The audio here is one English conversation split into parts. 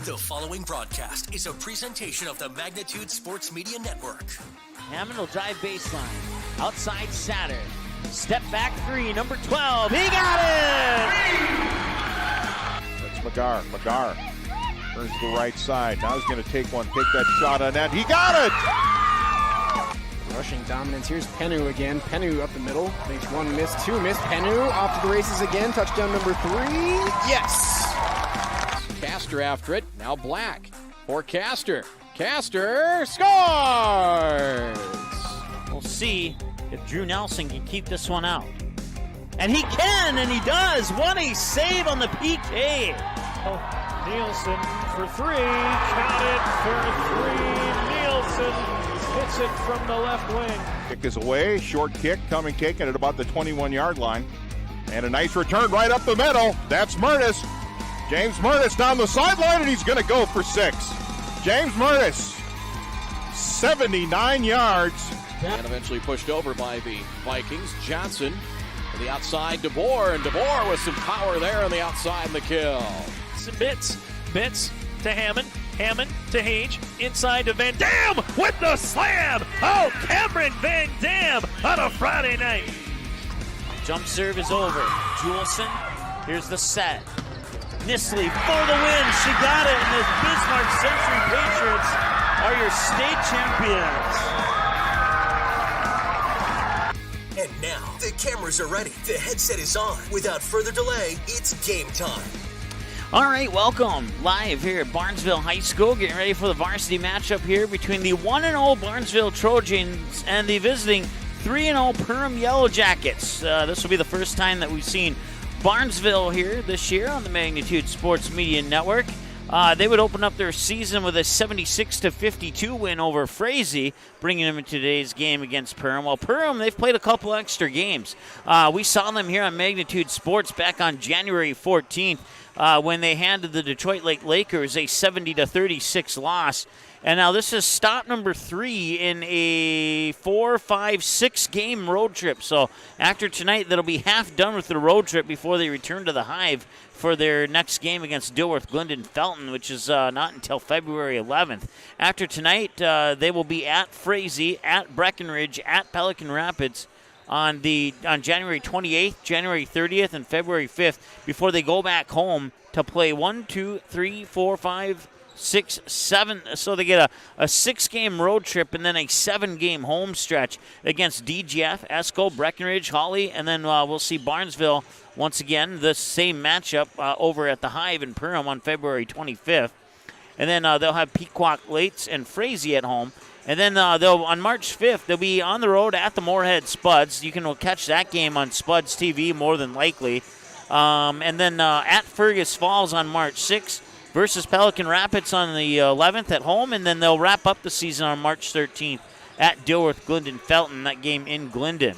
The following broadcast is a presentation of the Magnitude Sports Media Network. Hammond will drive baseline. Outside Satter. Step back three, number 12. He got it! That's McGar. McGar turns to the right side. Now he's going to take that shot on net. He got it! Rushing dominance. Here's Penu again. Penu up the middle. Makes one miss, two miss. Penu off to the races again. Touchdown number 3. Yes! Castor after it. Now Black for Castor. Castor scores! We'll see if Drew Nelson can keep this one out. And he can, and he does. What a save on the PK. Nielsen for 3. Count it for 3. Nielsen hits it from the left wing. Kick is away. Short kick coming, taken at about the 21-yard line. And a nice return right up the middle. That's Murtis. James Murtis down the sideline, and he's going to go for 6. James Murtis, 79 yards. And eventually pushed over by the Vikings. Johnson to the outside, DeBoer, and DeBoer with some power there on the outside and the kill. Some Bitts to Hammond. Hammond to Hage. Inside to Van Dam with the slam. Oh, Cameron Van Dam on a Friday night. Jump serve is over. Juleson, here's the set. Nisley for the win. She got it, and the Bismarck Century Patriots are your state champions. And now, the cameras are ready. The headset is on. Without further delay, it's game time. All right, welcome live here at Barnesville High School. Getting ready for the varsity matchup here between the 1-0 Barnesville Trojans and the visiting 3-0 Perham Yellow Jackets. This will be the first time that we've seen Barnesville here this year on the Magnitude Sports Media Network. They would open up their season with a 76-52 win over Frazee, bringing them into today's game against Perham. Well, Perham, they've played a couple extra games. We saw them here on Magnitude Sports back on January 14th when they handed the Detroit Lake Lakers a 70-36 loss. And now this is stop number 3 in a 4, 5, 6 game road trip. So after tonight, that'll be half done with the road trip before they return to the Hive for their next game against Dilworth Glendon Felton, which is not until February 11th. After tonight, they will be at Frazee, at Breckenridge, at Pelican Rapids on January 28th, January 30th, and February 5th before they go back home to play 1, 2, 3, 4, 5, 6, 7. So they get a 6-game road trip and then a 7-game home stretch against DGF, Esco, Breckenridge, Hawley, and then we'll see Barnesville once again, the same matchup over at the Hive in Perham on February 25th. And then they'll have Pequot Lates and Frazee at home. And then on March 5th, they'll be on the road at the Moorhead Spuds. You can catch that game on Spuds TV more than likely. And then at Fergus Falls on March 6th versus Pelican Rapids on the 11th at home. And then they'll wrap up the season on March 13th at Dilworth Glendon Felton, that game in Glendon.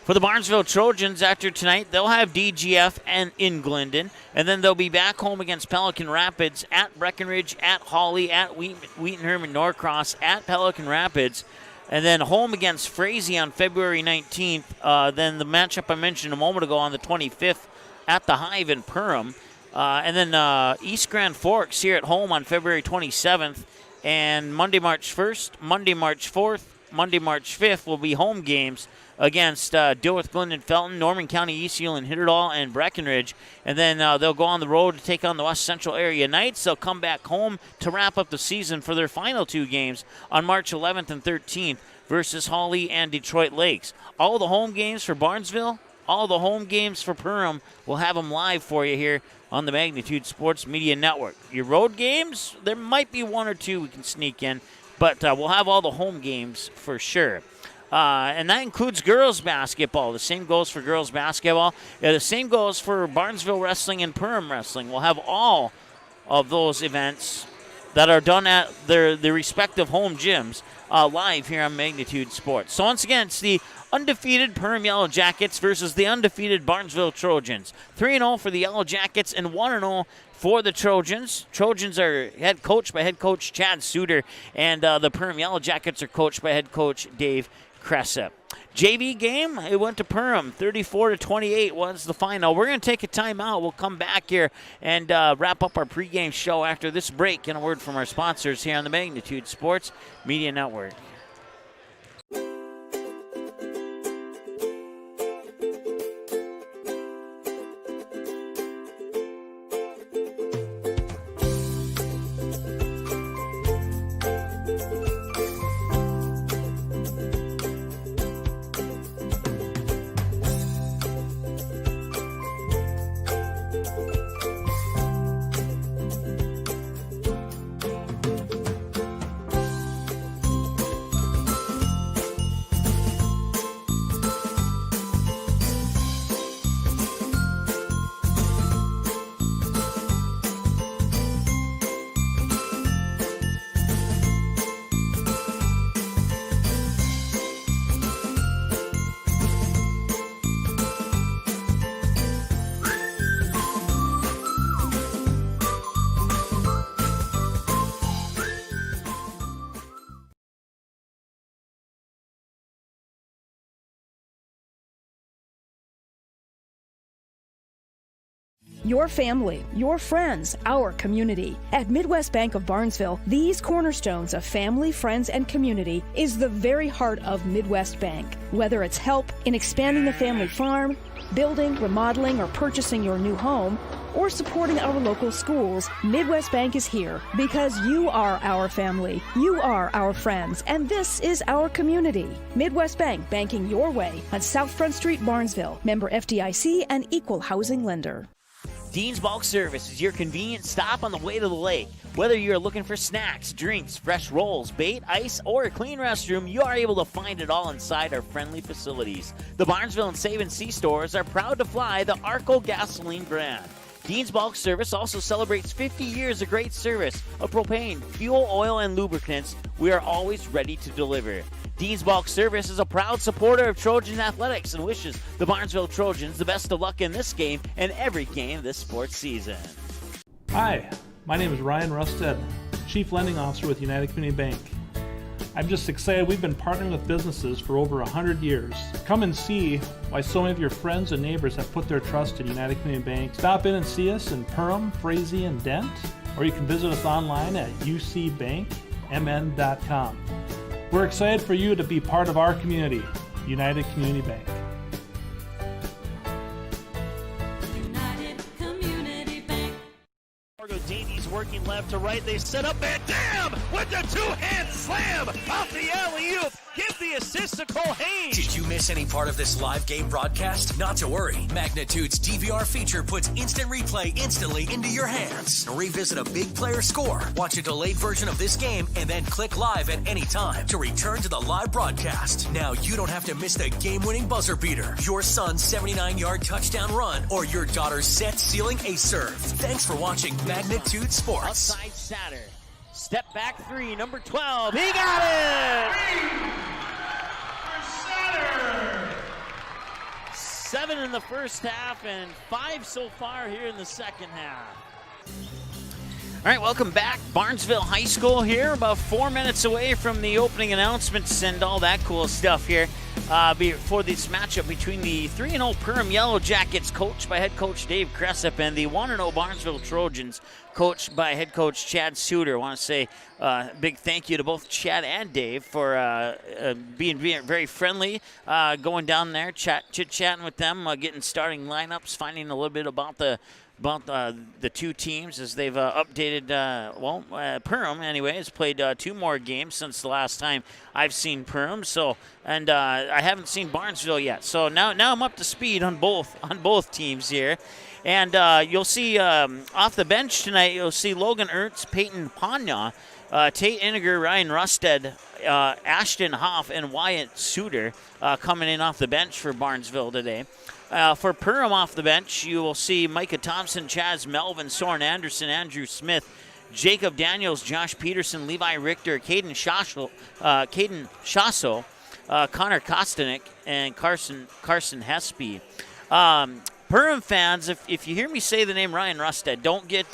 For the Barnesville Trojans, after tonight, they'll have DGF and in Glendon, and then they'll be back home against Pelican Rapids, at Breckenridge, at Hawley, at Wheaton and Norcross, at Pelican Rapids, and then home against Frazee on February 19th. Then the matchup I mentioned a moment ago on the 25th at the Hive in Perham, and then East Grand Forks here at home on February 27th, and Monday, March 1st, Monday, March 4th, Monday, March 5th will be home games against Dilworth Glendon Felton, Norman County East Hewlin Hitterdal, and Breckenridge. And then they'll go on the road to take on the West Central Area Knights. They'll come back home to wrap up the season for their final 2 games on March 11th and 13th versus Hawley and Detroit Lakes. All the home games for Barnesville, all the home games for Perham, we'll have them live for you here on the Magnitude Sports Media Network. Your road games, there might be 1 or 2 we can sneak in, but we'll have all the home games for sure. And that includes girls basketball. The same goes for girls basketball. The same goes for Barnesville Wrestling and Perham Wrestling. We'll have all of those events that are done at their respective home gyms live here on Magnitude Sports. So once again, it's the undefeated Perham Yellow Jackets versus the undefeated Barnesville Trojans. 3-0 for the Yellow Jackets and 1-0 for the Trojans. Trojans are head coached by head coach Chad Suter, and the Perham Yellow Jackets are coached by head coach Dave Cressip. JV game, it went to Perham. 34-28 was the final. We're going to take a timeout. We'll come back here and wrap up our pregame show after this break. And a word from our sponsors here on the Magnitude Sports Media Network. Your family, your friends, our community. At Midwest Bank of Barnesville, these cornerstones of family, friends, and community is the very heart of Midwest Bank. Whether it's help in expanding the family farm, building, remodeling, or purchasing your new home, or supporting our local schools, Midwest Bank is here because you are our family, you are our friends, and this is our community. Midwest Bank, banking your way on South Front Street, Barnesville. Member FDIC and equal housing lender. Dean's Bulk Service is your convenient stop on the way to the lake. Whether you're looking for snacks, drinks, fresh rolls, bait, ice, or a clean restroom, you are able to find it all inside our friendly facilities. The Barnesville and Save & See stores are proud to fly the Arco gasoline brand. Dean's Bulk Service also celebrates 50 years of great service of propane, fuel, oil, and lubricants. We are always ready to deliver. Dean's Bulk Service is a proud supporter of Trojan athletics and wishes the Barnesville Trojans the best of luck in this game and every game this sports season. Hi, my name is Ryan Rusted, Chief Lending Officer with United Community Bank. I'm just excited we've been partnering with businesses for over 100 years. Come and see why so many of your friends and neighbors have put their trust in United Community Bank. Stop in and see us in Perham, Frazee, and Dent, or you can visit us online at ucbankmn.com. We're excited for you to be part of our community, United Community Bank. United Community Bank. Margo Davies working left to right. They set up Van Dam with the two-hand slam off the alley-oop. Give the assist to Cole Haynes. Did you miss any part of this live game broadcast? Not to worry. Magnitude's DVR feature puts instant replay instantly into your hands. Revisit a big player score, watch a delayed version of this game, and then click live at any time to return to the live broadcast. Now you don't have to miss the game-winning buzzer beater, your son's 79-yard touchdown run, or your daughter's set-sealing ace serve. Thanks for watching Magnitude Sports. Outside Satter. Step back three, number 12. He got it! 7 in the first half and 5 so far here in the second half. All right, welcome back. Barnesville High School here, about 4 minutes away from the opening announcements and all that cool stuff here for this matchup between the 3-0 Perham Yellow Jackets, coached by head coach Dave Cressup, and the 1-0 Barnesville Trojans, coached by head coach Chad Suter. I want to say a big thank you to both Chad and Dave for being very friendly, going down there, chit-chatting with them, getting starting lineups, finding a little bit about the two teams as they've updated. Perham, anyway, has played 2 more games since the last time I've seen Perham. So, and I haven't seen Barnesville yet. So now I'm up to speed on both teams here. And you'll see off the bench tonight, you'll see Logan Ertz, Peyton Panya, Tate Iniger, Ryan Rusted, Ashton Hoff, and Wyatt Suter coming in off the bench for Barnesville today. For Perham off the bench, you will see Micah Thompson, Chaz Melvin, Soren Anderson, Andrew Smith, Jacob Daniels, Josh Peterson, Levi Richter, Caden Shasso, Connor Kostanek, and Carson Hespy. Perham fans, if you hear me say the name Ryan Rusted, don't get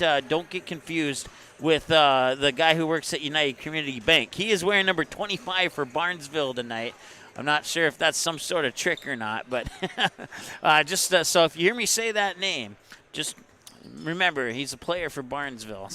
confused with the guy who works at United Community Bank. He is wearing number 25 for Barnesville tonight. I'm not sure if that's some sort of trick or not, but so if you hear me say that name, just remember, he's a player for Barnesville.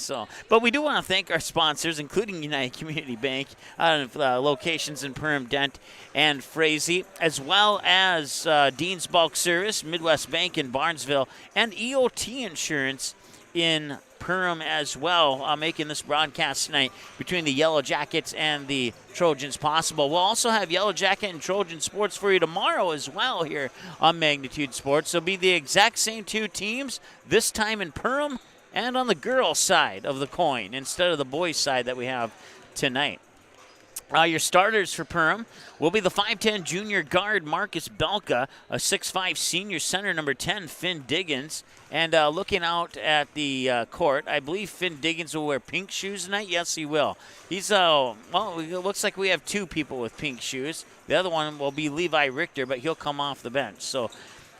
But we do want to thank our sponsors, including United Community Bank, locations in Perham, Dent, and Frazee, as well as Dean's Bulk Service, Midwest Bank in Barnesville, and EOT Insurance in Perham as well, making this broadcast tonight between the Yellow Jackets and the Trojans possible. We'll also have Yellow Jacket and Trojan sports for you tomorrow as well here on Magnitude Sports. It'll be the exact same two teams, this time in Perham and on the girls' side of the coin instead of the boys' side that we have tonight. Your starters for Perham will be the 5'10 junior guard Marcus Belka, a 6'5 senior center number 10 Finn Diggins, and looking out at the court, I believe Finn Diggins will wear pink shoes tonight. Yes, he will. He's well, it looks like we have two people with pink shoes. The other one will be Levi Richter, but he'll come off the bench. So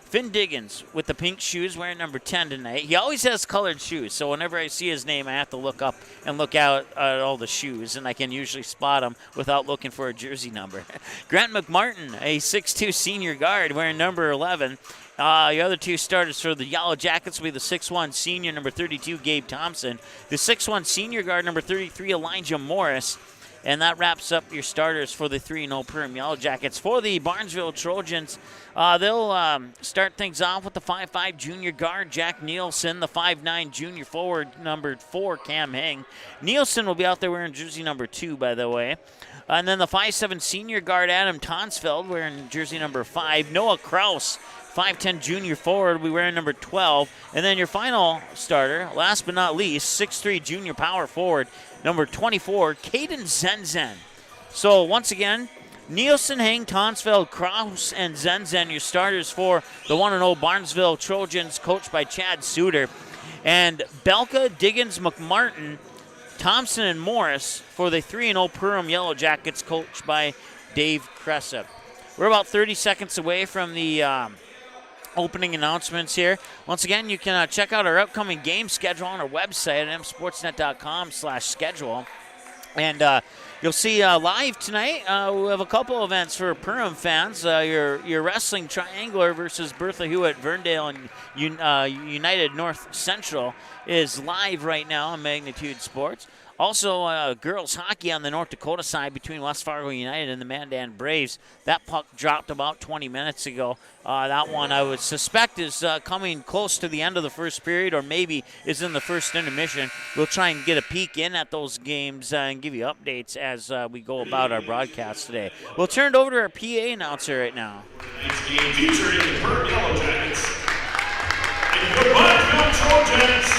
Finn Diggins with the pink shoes, wearing number 10 tonight. He always has colored shoes, so whenever I see his name, I have to look up and look out at all the shoes, and I can usually spot him without looking for a jersey number. Grant McMartin, a 6'2 senior guard, wearing number 11. The other two starters for the Yellow Jackets will be the 6'1 senior, number 32, Gabe Thompson, the 6'1 senior guard, number 33, Elijah Morris. And that wraps up your starters for the 3-0 Perham Yellow Jackets. For the Barnesville Trojans, they'll start things off with the 5'5 junior guard, Jack Nielsen, the 5'9 junior forward, number 4, Cam Heng. Nielsen will be out there wearing jersey number 2, by the way. And then the 5'7 senior guard, Adam Tonsfeld, wearing jersey number 5. Noah Kraus, 5'10 junior forward, will be wearing number 12. And then your final starter, last but not least, 6'3 junior power forward, number 24, Caden Zenzen. So once again, Nielsen, Heng, Tonsfeld, Kraus, and Zenzen, your starters for the 1-0 Barnesville Trojans, coached by Chad Suter. And Belka, Diggins, McMartin, Thompson, and Morris for the 3-0 Perham Yellow Jackets, coached by Dave Cressup. We're about 30 seconds away from the opening announcements here. Once again, you can check out our upcoming game schedule on our website at msportsnet.com/schedule. And you'll see live tonight, we have a couple events for Perham fans. Your wrestling triangular versus Bertha Hewitt, Verndale, and United North Central is live right now on Magnitude Sports. Also, girls hockey on the North Dakota side between West Fargo United and the Mandan Braves. That puck dropped about 20 minutes ago. That one I would suspect is coming close to the end of the first period, or maybe is in the first intermission. We'll try and get a peek in at those games and give you updates as we go about our broadcast today. We'll turn it over to our PA announcer right now. Next game featuring the Perham Yellow Jackets and the Barnesville Trojans.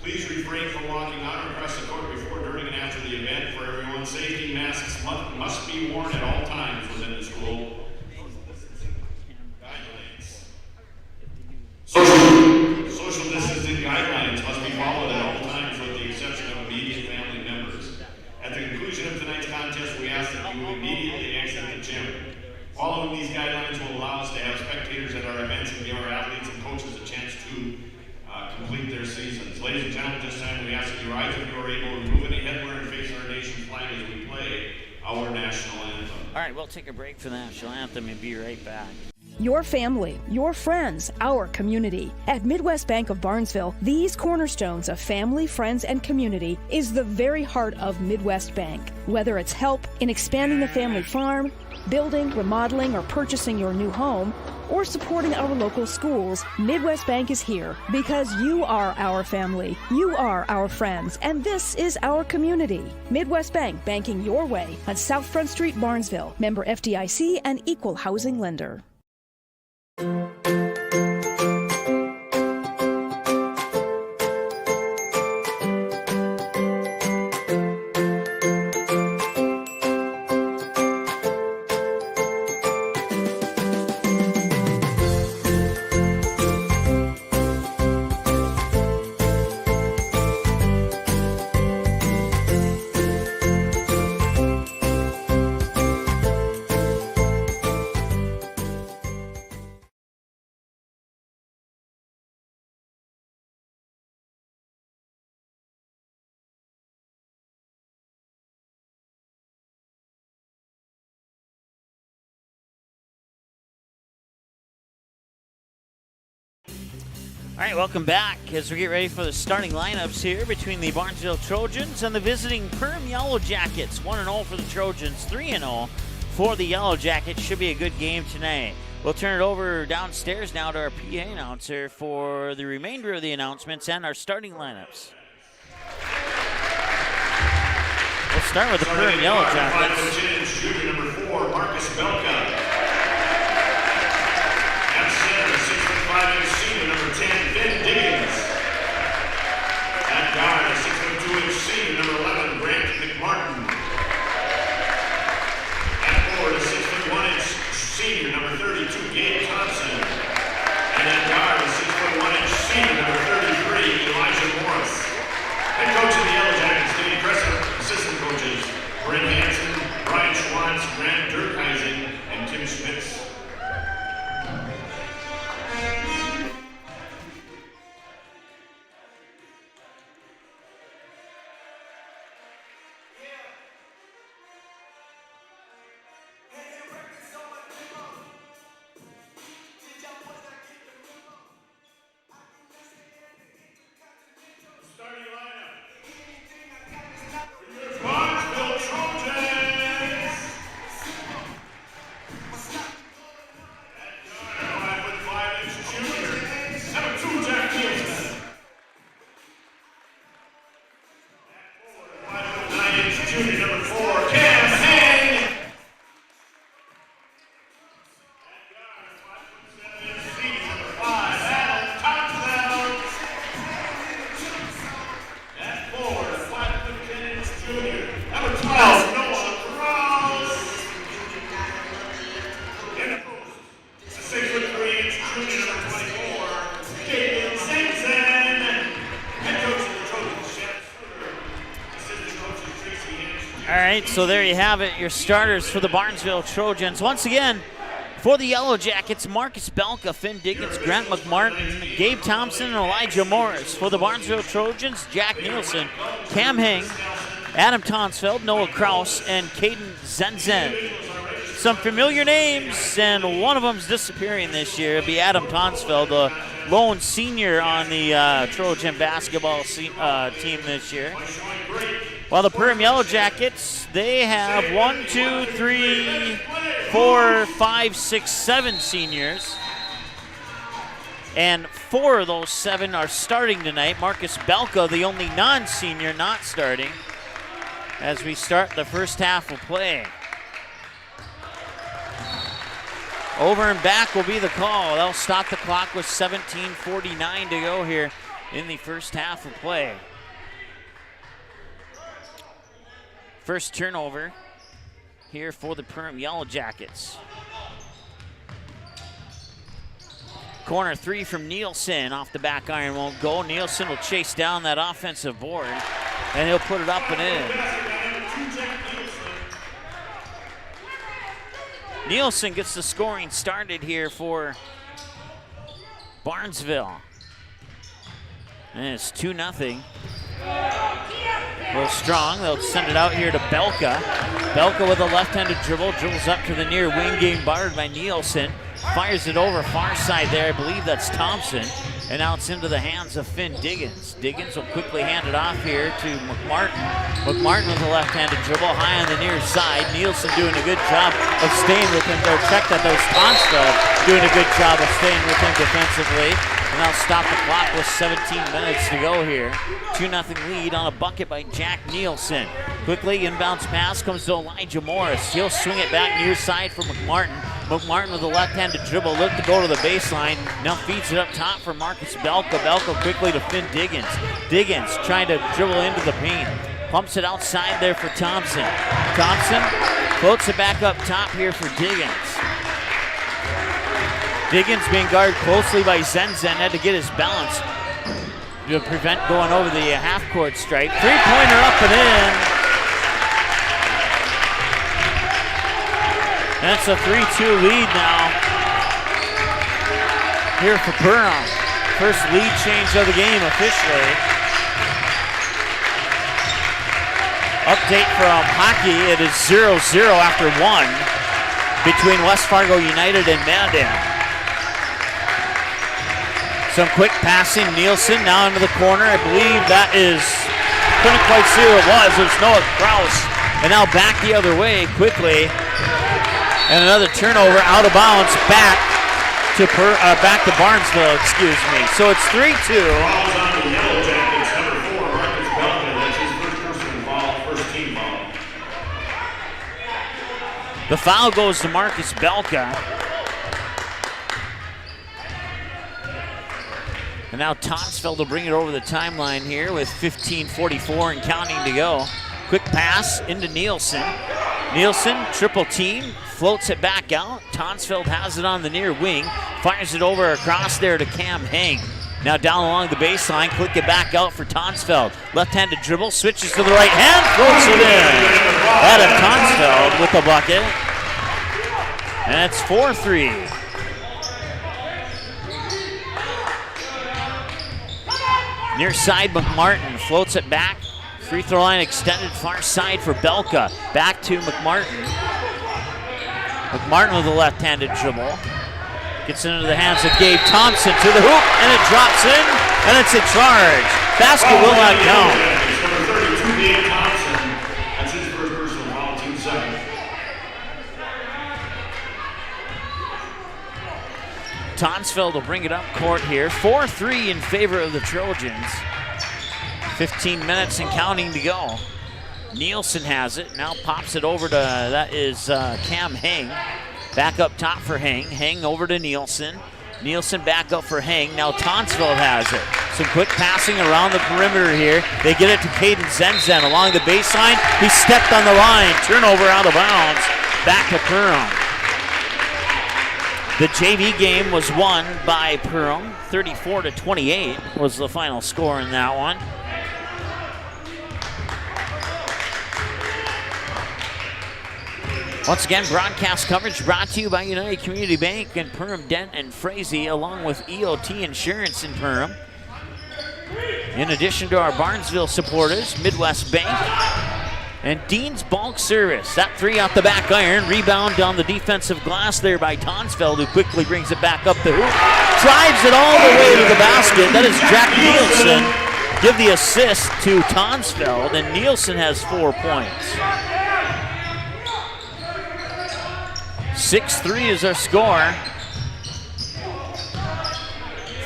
Please refrain from walking on or across the court before, during, and after the event. For everyone's safety, masks must be worn at all times within the school. Guidelines. Social distancing guidelines must be followed at all times with the exception of immediate family members. At the conclusion of tonight's contest, we ask that you immediately exit the gym. Following these guidelines will allow us to have spectators at our events and give our athletes and coaches a chance to complete their seasons. Ladies and gentlemen, this time we ask that you rise if you are able, remove any headwear, and face our nation's flag as we play our national anthem. All right, we'll take a break for the national anthem and be right back. Your family, your friends, our community. At Midwest Bank of Barnesville, these cornerstones of family, friends, and community is the very heart of Midwest Bank. Whether it's help in expanding the family farm, building, remodeling, or purchasing your new home, or supporting our local schools, Midwest Bank is here because you are our family, you are our friends, and this is our community. Midwest Bank, banking your way on South Front Street, Barnesville. Member FDIC and equal housing lender. All right, welcome back as we get ready for the starting lineups here between the Barnesville Trojans and the visiting Perham Yellow Jackets. 1-0 for the Trojans, 3-0 for the Yellow Jackets. Should be a good game tonight. We'll turn it over downstairs now to our PA announcer for the remainder of the announcements and our starting lineups. We'll start with the Perham Yellow Jackets. Junior number 4, Marcus Belka. At center, 6'5" senior number 10, Ben Diggins. At guard, 6'2" senior number 11, Grant McMartin. At forward, 6'1" senior number 32, Gabe Thompson. And at guard, 6'1" senior number 33, Elijah Morris. Head coach of the Yellow Jackets, Dave Crescent. Assistant coaches, Brent Hansen, Brian Schwantz, Grant Durkheisen, and Tim Schmitz. So there you have it, your starters for the Barnesville Trojans. Once again, for the Yellow Jackets, Marcus Belka, Finn Diggins, Grant McMartin, Gabe Thompson, and Elijah Morris. For the Barnesville Trojans, Jack Nielsen, Cam Heng, Adam Tonsfeld, Noah Kraus, and Caden Zenzen. Some familiar names, and one of them's disappearing this year. It'll be Adam Tonsfeld, the lone senior on the Trojan basketball team this year. While the Perham Yellow Jackets, they have 1, 2, 3, 4, 5, 6, 7 seniors. And 4 of those 7 are starting tonight. Marcus Belka, the only non-senior not starting, as we start the first half of play. Over and back will be the call. They'll stop the clock with 17:49 to go here in the first half of play. First turnover here for the Perham Yellow Jackets. Corner 3 from Nielsen, off the back iron, won't go. Nielsen will chase down that offensive board, and he'll put it up and in. Nielsen gets the scoring started here for Barnesville. And it's 2-0. A little strong. They'll send it out here to Belka. Belka with a left-handed dribble. Dribbles up to the near wing, game barred by Nielsen. Fires it over far side there. I believe that's Thompson. And now it's into the hands of Finn Diggins. Diggins will quickly hand it off here to McMartin. McMartin with a left-handed dribble high on the near side. Nielsen doing a good job of staying with him. They'll check that there's Tonstad doing a good job of staying with him defensively. And they'll stop the clock with 17 minutes to go here. 2-0 lead on a bucket by Jack Nielsen. Quickly, inbounds pass comes to Elijah Morris. He'll swing it back near side for McMartin. McMartin with a left-handed dribble, look to go to the baseline. Now feeds it up top for Marcus Belka. Belka quickly to Finn Diggins. Diggins trying to dribble into the paint. Pumps it outside there for Thompson. Thompson floats it back up top here for Diggins. Diggins being guarded closely by Zenzen, had to get his balance to prevent going over the half-court stripe. Three-pointer up and in. That's a 3-2 lead now here for Perham. First lead change of the game officially. Update from hockey, it is 0-0 after 1 between West Fargo United and Mandan. Some quick passing. Nielsen now into the corner. I believe that is, couldn't quite see who it was. There's Noah Kraus. And now back the other way quickly. And another turnover out of bounds back to Barnesville, excuse me. So it's 3-2. Fouls on the Yellow Jackets, number 4, Marcus Belka. That's his first personal foul, first team foul. The foul goes to Marcus Belka. And now Tonsfeld will bring it over the timeline here with 15:44 and counting to go. Quick pass into Nielsen. Nielsen, triple team, floats it back out. Tonsfeld has it on the near wing, fires it over across there to Cam Heng. Now down along the baseline, click it back out for Tonsfeld. Left-handed dribble, switches to the right hand, floats it in. Adam Tonsfeld with the bucket. And it's 4-3. Near side, McMartin floats it back. Free throw line extended far side for Belka. Back to McMartin. McMartin with a left-handed dribble. Gets into the hands of Gabe Thompson to the hoop, and it drops in, and it's a charge. Basket will not count. Number 32, Gabe Thompson. That's his first personal foul, team second. Tonsfeld will bring it up court here. 4-3 in favor of the Trojans. 15 minutes and counting to go. Nielsen has it, now pops it over to, that is Cam Heng. Back up top for Heng. Heng over to Nielsen. Nielsen back up for Heng. Now Tonsfeld has it. Some quick passing around the perimeter here. They get it to Caden Zenzen along the baseline. He stepped on the line. Turnover out of bounds. Back to Perham. The JV game was won by Perham. 34-28 was the final score in that one. Once again, broadcast coverage brought to you by United Community Bank and Perham Dent and Frazee, along with EOT Insurance in Perham. In addition to our Barnesville supporters, Midwest Bank and Dean's Bulk Service. That three off the back iron. Rebound down the defensive glass there by Tonsfeld, who quickly brings it back up the hoop. Drives it all the way to the basket. That is Jack Nielsen. Give the assist to Tonsfeld, and Nielsen has 4 points. 6-3 is our score.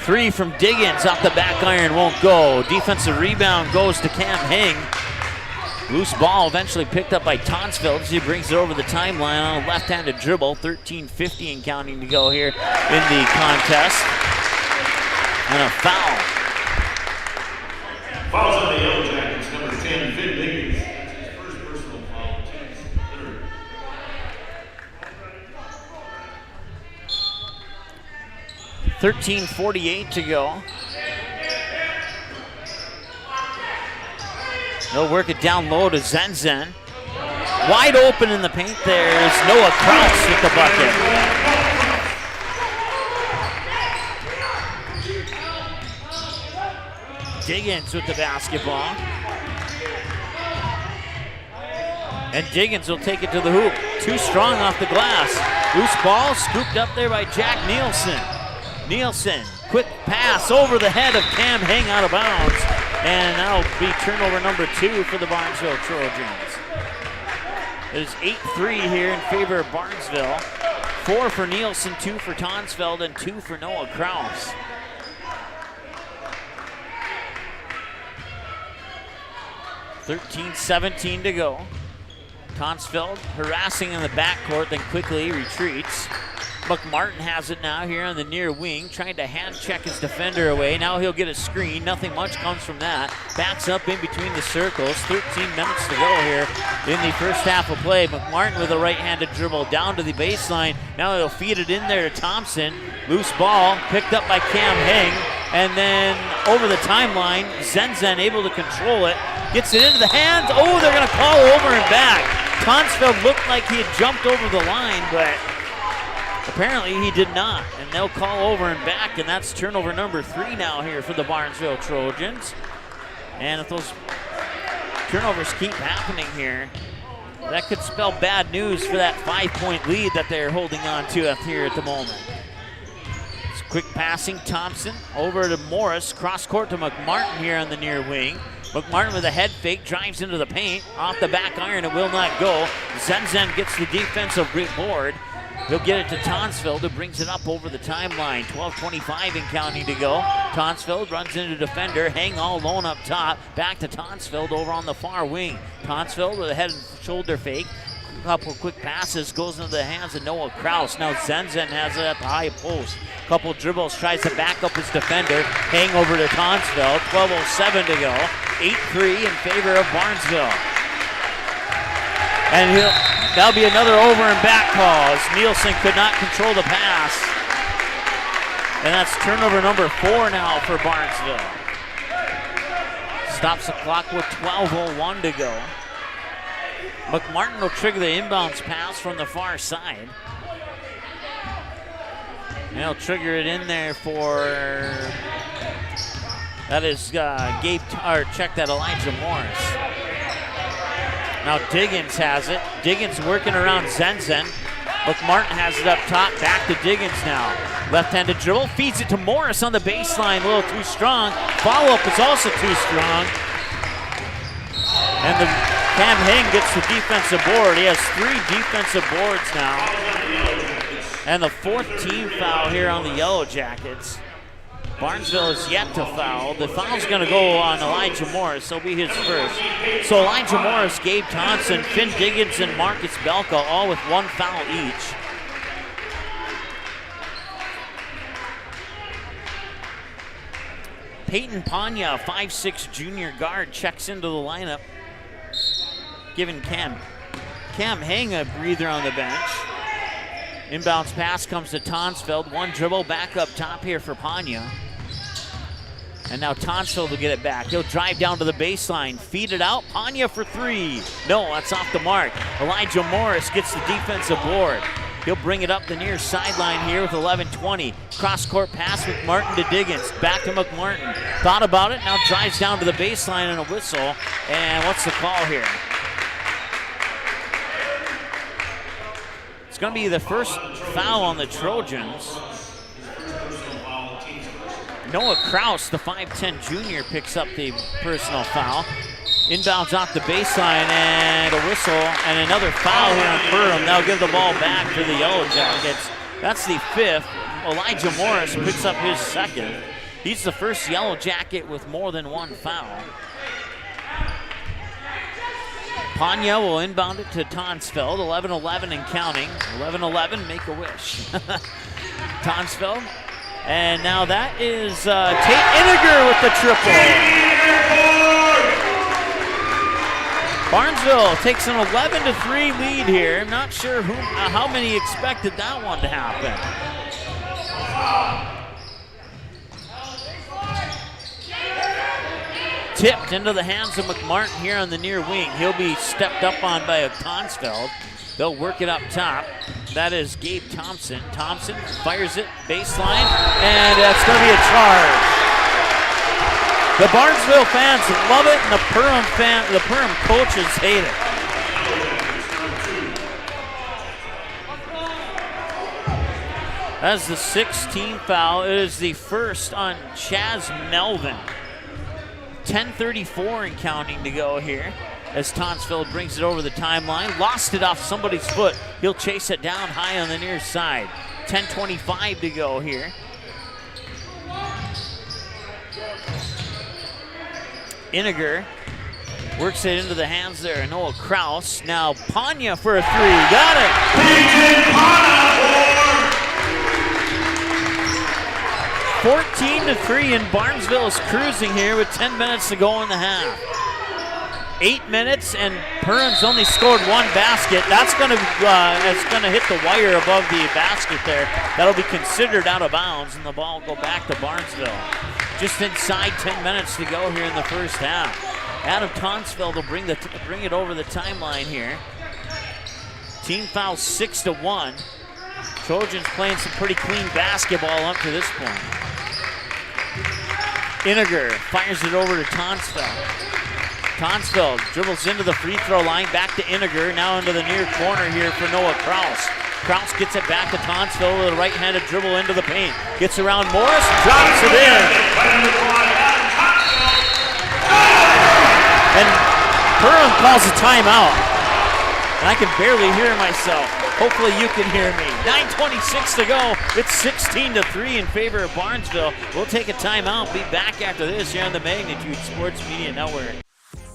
3 from Diggins off the back iron won't go. Defensive rebound goes to Cam Heng. Loose ball eventually picked up by Tonsfeld as he brings it over the timeline on a left-handed dribble. 13:50 and counting to go here in the contest. And a foul. Fouls on the Yellow Jackets, number 10, Vin Diggins. That's his first personal foul, team's third. 13:48 to go. They'll work it down low to Zenzen. Wide open in the paint there is Noah Kraus with the bucket. Diggins with the basketball. And Diggins will take it to the hoop. Too strong off the glass. Loose ball scooped up there by Jack Nielsen. Nielsen, quick pass over the head of Cam Heng out of bounds. And that'll be turnover number 2 for the Barnesville Trojans. It is 8-3 here in favor of Barnesville. 4 for Nielsen, 2 for Tonsfeld, and 2 for Noah Kraus. $13:17 to go. Tonsfeld harassing in the backcourt, then quickly retreats. McMartin has it now here on the near wing, trying to hand check his defender away. Now he'll get a screen. Nothing much comes from that. Backs up in between the circles. 13 minutes to go here in the first half of play. McMartin with a right-handed dribble down to the baseline. Now he'll feed it in there to Thompson. Loose ball picked up by Cam Heng. And then over the timeline, Zenzen able to control it. Gets it into the hands. Oh, they're going to call over and back. Tonsfeld looked like he had jumped over the line, but apparently he did not, and they'll call over and back, and that's turnover number 3 now here for the Barnesville Trojans. And if those turnovers keep happening here, that could spell bad news for that 5-point lead that they're holding on to up here at the moment. Quick passing, Thompson over to Morris. Cross court to McMartin here on the near wing. McMartin with a head fake, drives into the paint. Off the back iron, it will not go. Zenzen gets the defensive board. He'll get it to Tonsfeld, who brings it up over the timeline. 12:25 and counting to go. Tonsfeld runs into defender, hang all alone up top. Back to Tonsfeld over on the far wing. Tonsfeld with a head and shoulder fake. Couple quick passes, goes into the hands of Noah Kraus. Now Zenzen has it at the high post. Couple dribbles, tries to back up his defender. Hang over to Tonsfeld. 12:07 to go. 8-3 in favor of Barnesville. And that'll be another over and back call as Nielsen could not control the pass. And that's turnover number 4 now for Barnesville. Stops the clock with 12:01 to go. McMartin will trigger the inbounds pass from the far side. And he'll trigger it in there for, that is check that, Elijah Morris. Now Diggins has it. Diggins working around Zenzen. McMartin has it up top, back to Diggins now. Left-handed dribble, feeds it to Morris on the baseline, a little too strong. Follow-up is also too strong. And Cam Hing gets the defensive board. He has 3 defensive boards now. And the 4th team foul here on the Yellow Jackets. Barnesville is yet to foul. The foul's going to go on Elijah Morris. He'll be his first. So Elijah Morris, Gabe Thompson, Finn Diggins, and Marcus Belka all with 1 foul each. Peyton Panya, 5'6" junior guard, checks into the lineup, giving Cam Hang a breather on the bench. Inbounds pass comes to Tonsfeld. 1 dribble back up top here for Panya. And now Tonsfeld will get it back. He'll drive down to the baseline, feed it out. Panya for 3. No, that's off the mark. Elijah Morris gets the defensive board. He'll bring it up the near sideline here with 11:20. Cross-court pass with Martin to Diggins. Back to McMartin. Thought about it, now drives down to the baseline and a whistle. And what's the call here? It's going to be the first foul on the Trojans. Noah Kraus, the 5'10" junior, picks up the personal foul. Inbounds off the baseline and a whistle and another foul here on Perham. They'll give the ball back to the Yellow Jackets. That's the 5th. Elijah Morris picks up his 2nd. He's the first Yellow Jacket with more than 1 foul. Panya will inbound it to Tonsfeld. 11-11 and counting. 11-11, make a wish. Tonsfeld. And now that is Tate Iniger with the triple. Barnesville takes an 11-3 lead here. I'm not sure how many expected that one to happen. Tipped into the hands of McMartin here on the near wing. He'll be stepped up on by a Tonsfeld. They'll work it up top. That is Gabe Thompson. Thompson fires it baseline, and that's going to be a charge. The Barnesville fans love it, and the Perham coaches hate it. That's the 16th foul. It is the first on Chaz Melvin. 10:34 and counting to go here as Tonsfeld brings it over the timeline. Lost it off somebody's foot. He'll chase it down high on the near side. 10:25 to go here. Iniger works it into the hands there. Noah Kraus. Now Panya for a 3. Got it. 14-3, and Barnesville is cruising here with 10 minutes to go in the half. 8 minutes, and Perham's only scored 1 basket. That's going to hit the wire above the basket there. That'll be considered out of bounds, and the ball will go back to Barnesville. Just inside 10 minutes to go here in the first half. Adam Tonsfeld will bring it over the timeline here. Team foul 6-1. Trojans playing some pretty clean basketball up to this point. Iniger fires it over to Tonsfeld. Tonsfeld dribbles into the free throw line, back to Iniger, now into the near corner here for Noah Kraus. Kraus gets it back to Tonsville with a right-handed dribble into the paint. Gets around Morris, drops it in. And Perham calls a timeout. And I can barely hear myself. Hopefully you can hear me. 9:26 to go. It's 16-3 in favor of Barnesville. We'll take a timeout. Be back after this here on the Magnitude Sports Media Network.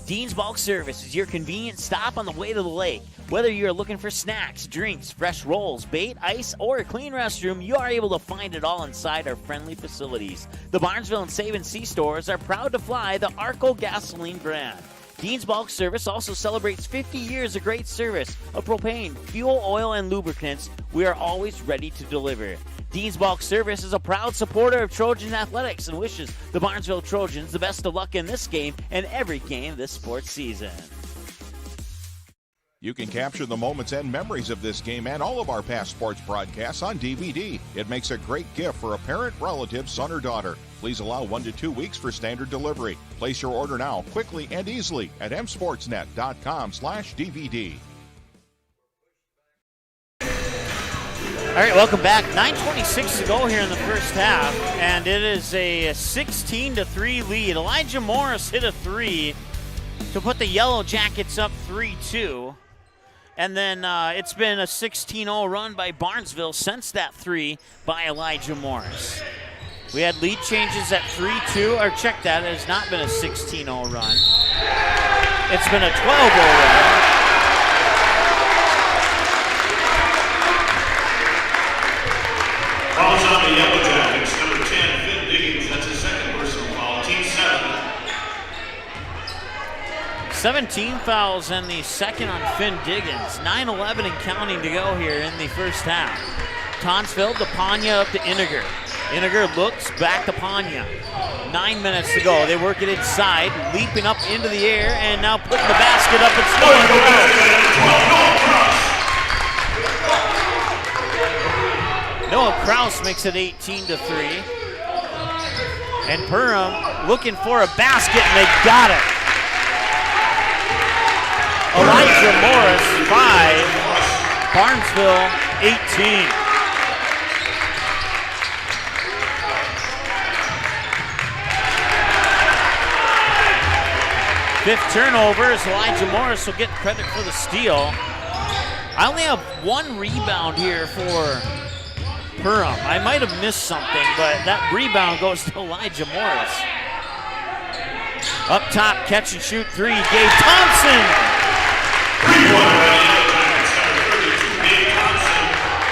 Dean's Bulk Service is your convenient stop on the way to the lake. Whether you're looking for snacks, drinks, fresh rolls, bait, ice, or a clean restroom, you are able to find it all inside our friendly facilities. The Barnesville and Save and See stores are proud to fly the Arco gasoline brand. Dean's Bulk Service also celebrates 50 years of great service of propane, fuel, oil, and lubricants. We are always ready to deliver. Dean's Bulk Service is a proud supporter of Trojan athletics and wishes the Barnesville Trojans the best of luck in this game and every game this sports season. You can capture the moments and memories of this game and all of our past sports broadcasts on DVD. It makes a great gift for a parent, relative, son, or daughter. Please allow 1 to 2 weeks for standard delivery. Place your order now, quickly and easily at msportsnet.com/DVD. All right, welcome back. 9:26 to go here in the first half, and it is a 16-3 lead. Elijah Morris hit a three to put the Yellow Jackets up 3-2. And then it's been a 16-0 run by Barnesville since that three by Elijah Morris. We had lead changes at 3-2, or check that, it has not been a 16-0 run. It's been a 12-0 run. Fouls on the Yellow Jackets, number 10, Finn Diggins, that's his second personal foul, team 7. 17 fouls and the second on Finn Diggins. 9:11 and counting to go here in the first half. Tonsville to Panya up to Iniger. Iniger looks back to Panya. 9 minutes to go. They work it inside, leaping up into the air, and now putting the basket up and scoring. Noah Kraus makes it 18-3. And Perham looking for a basket, and they got it. Elijah Morris, 5. Barnesville, 18. Fifth turnover as Elijah Morris will get credit for the steal. I only have one rebound here for Perham. I might have missed something, but that rebound goes to Elijah Morris. Up top, catch and shoot three, Gabe Thompson.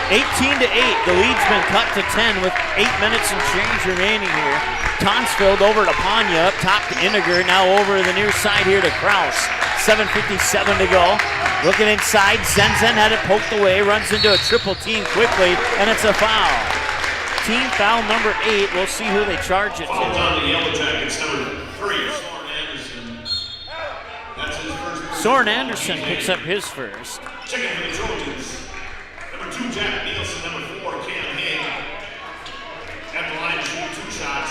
18-8, the lead's been cut to 10 with 8 minutes and change remaining here. Tonsville over to Panya, up top to Iniger, now over the near side here to Kraus. 7:57 to go. Looking inside, Zenzen had it poked away, runs into a triple team quickly, and it's a foul. Team foul number 8, we'll see who they charge it to. Fouls on the Yellow Jackets, number 3, Soren Anderson. That's his first. Soren Anderson picks up his first. Checking for the Trojans. Number 2, Jack Nielsen. Number 4, Cam Haig. At the line to shoot 2 shots.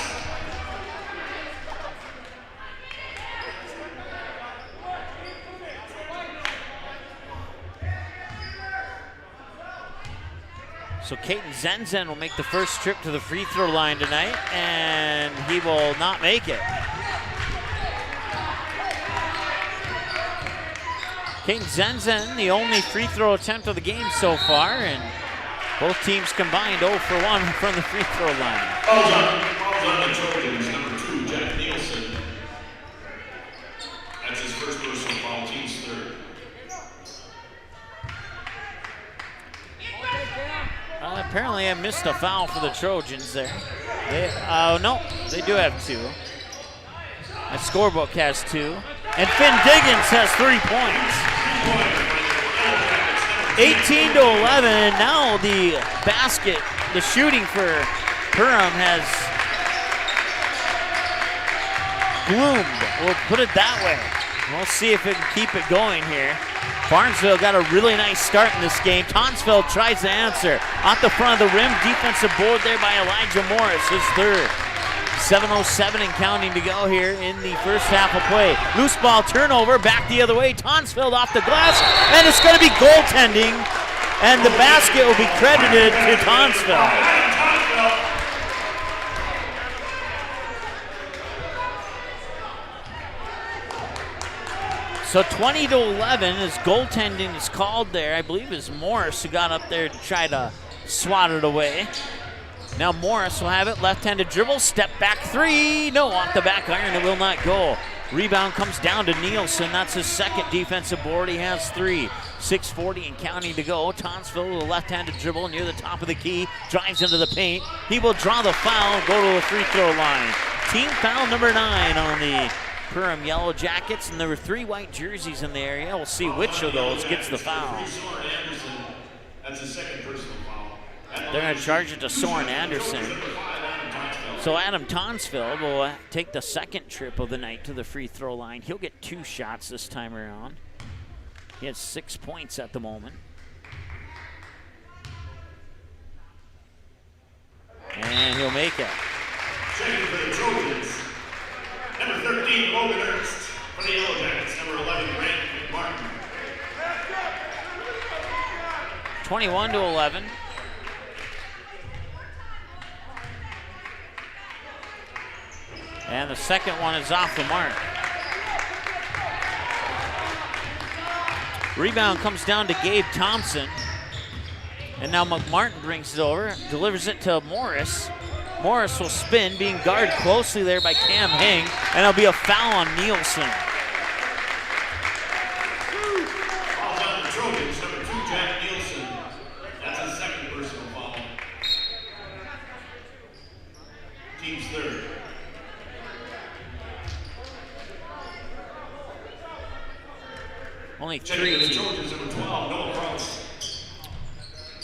So Caden Zenzen will make the first trip to the free throw line tonight, and he will not make it. Caden Zenzen, the only free throw attempt of the game so far, and both teams combined 0 for 1 from the free throw line. Fouls on the Trojans, number 2, Jack Nielsen. That's his first personal foul, team's third. Apparently I missed a foul for the Trojans there. No, they do have 2. My scorebook has 2. And Finn Diggins has 3 points. 18-11, now the basket, the shooting for Perham has bloomed. We'll put it that way. We'll see if it can keep it going here. Barnesville got a really nice start in this game. Tonsville tries to answer. Off the front of the rim, defensive board there by Elijah Morris, his third. 7:07 and counting to go here in the first half of play. Loose ball turnover, back the other way. Tonsville off the glass, and it's going to be goaltending and the basket will be credited to Tonsville. So 20-11 as goaltending is called there. I believe it's Morris who got up there to try to swat it away. Now Morris will have it, left-handed dribble, step back three. No, off the back iron, it will not go. Rebound comes down to Nielsen. That's his second defensive board. He has 3. 6:40 and counting to go. Tonsville with a left-handed dribble near the top of the key. Drives into the paint. He will draw the foul and go to the free throw line. Team foul number 9 on the Perham Yellow Jackets, and there were 3 white jerseys in the area. We'll see which of those gets the foul. That's a second personal foul. They're going to charge it to Soren Anderson. So Adam Tonsville will take the second trip of the night to the free throw line. He'll get 2 shots this time around. He has 6 points at the moment. And he'll make it. Checking for the Trojans. Number 13, Logan Ernst. For the Yellow Jackets, number 11, Grant McMartin. 21-11. And the second one is off the mark. Rebound comes down to Gabe Thompson. And now McMartin brings it over, delivers it to Morris. Morris will spin, being guarded closely there by Cam Hing, and it'll be a foul on Nielsen. Foul on the Trojans, number 2, Jack Nielsen. That's a second personal foul. Team's third. Only 3 Checking for the teams. Trojans, number 12, Noah Kraus.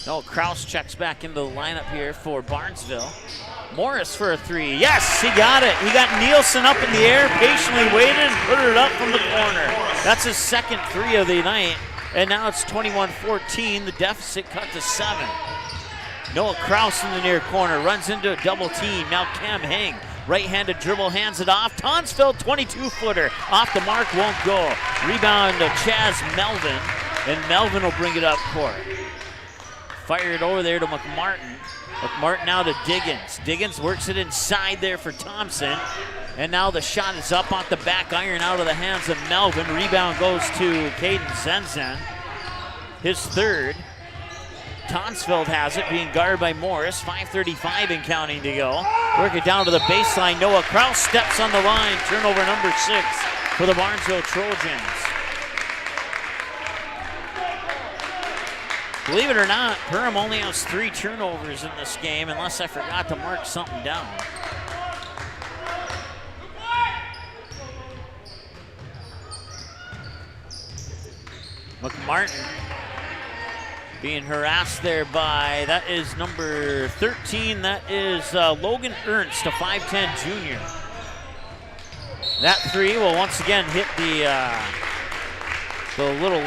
No, Kraus checks back into the lineup here for Barnesville. Morris for a 3. Yes, he got it. He got Nielsen up in the air, patiently waited, and put it up from the corner. That's his second 3 of the night. And now it's 21-14. The deficit cut to 7. Noah Kraus in the near corner, runs into a double team. Now Cam Hing, right-handed dribble, hands it off. Tonsville, 22-footer, off the mark, won't go. Rebound to Chaz Melvin, and Melvin will bring it up court. Fire it over there to McMartin. McMartin now to Diggins. Diggins works it inside there for Thompson. And now the shot is up off the back iron out of the hands of Melvin. Rebound goes to Caden Zenzen. His third. Tonsville has it, being guarded by Morris. 5:35 and counting to go. Work it down to the baseline. Noah Kraus steps on the line. Turnover number 6 for the Barnesville Trojans. Believe it or not, Perham only has 3 turnovers in this game, unless I forgot to mark something down. McMartin being harassed there by, that is number 13, that is Logan Ernst, a 5'10 junior. That 3 will once again hit the little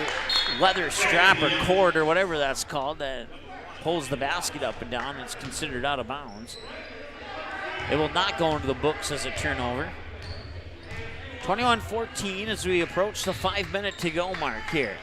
leather strap or cord or whatever that's called that pulls the basket up and down. It's considered out of bounds. It will not go into the books as a turnover. 21-14 as we approach the 5-minute to go mark here.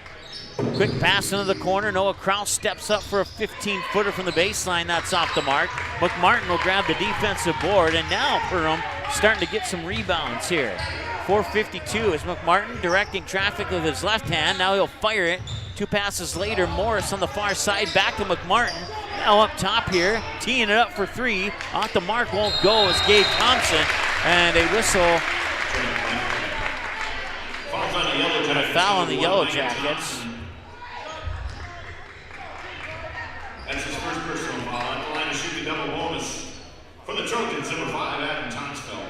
Quick pass into the corner. Noah Kraus steps up for a 15-footer from the baseline. That's off the mark. McMartin will grab the defensive board, and now Perham starting to get some rebounds here. 4:52 is McMartin directing traffic with his left hand. Now he'll fire it. 2 passes later, Morris on the far side, back to McMartin. Now up top here, teeing it up for 3. Off the mark, won't go as Gabe Thompson. And a whistle and a foul on the Yellow Jackets. That's his first personal foul. At the line to shoot the double bonus for the Trojans, number 5, Adam Tonsville.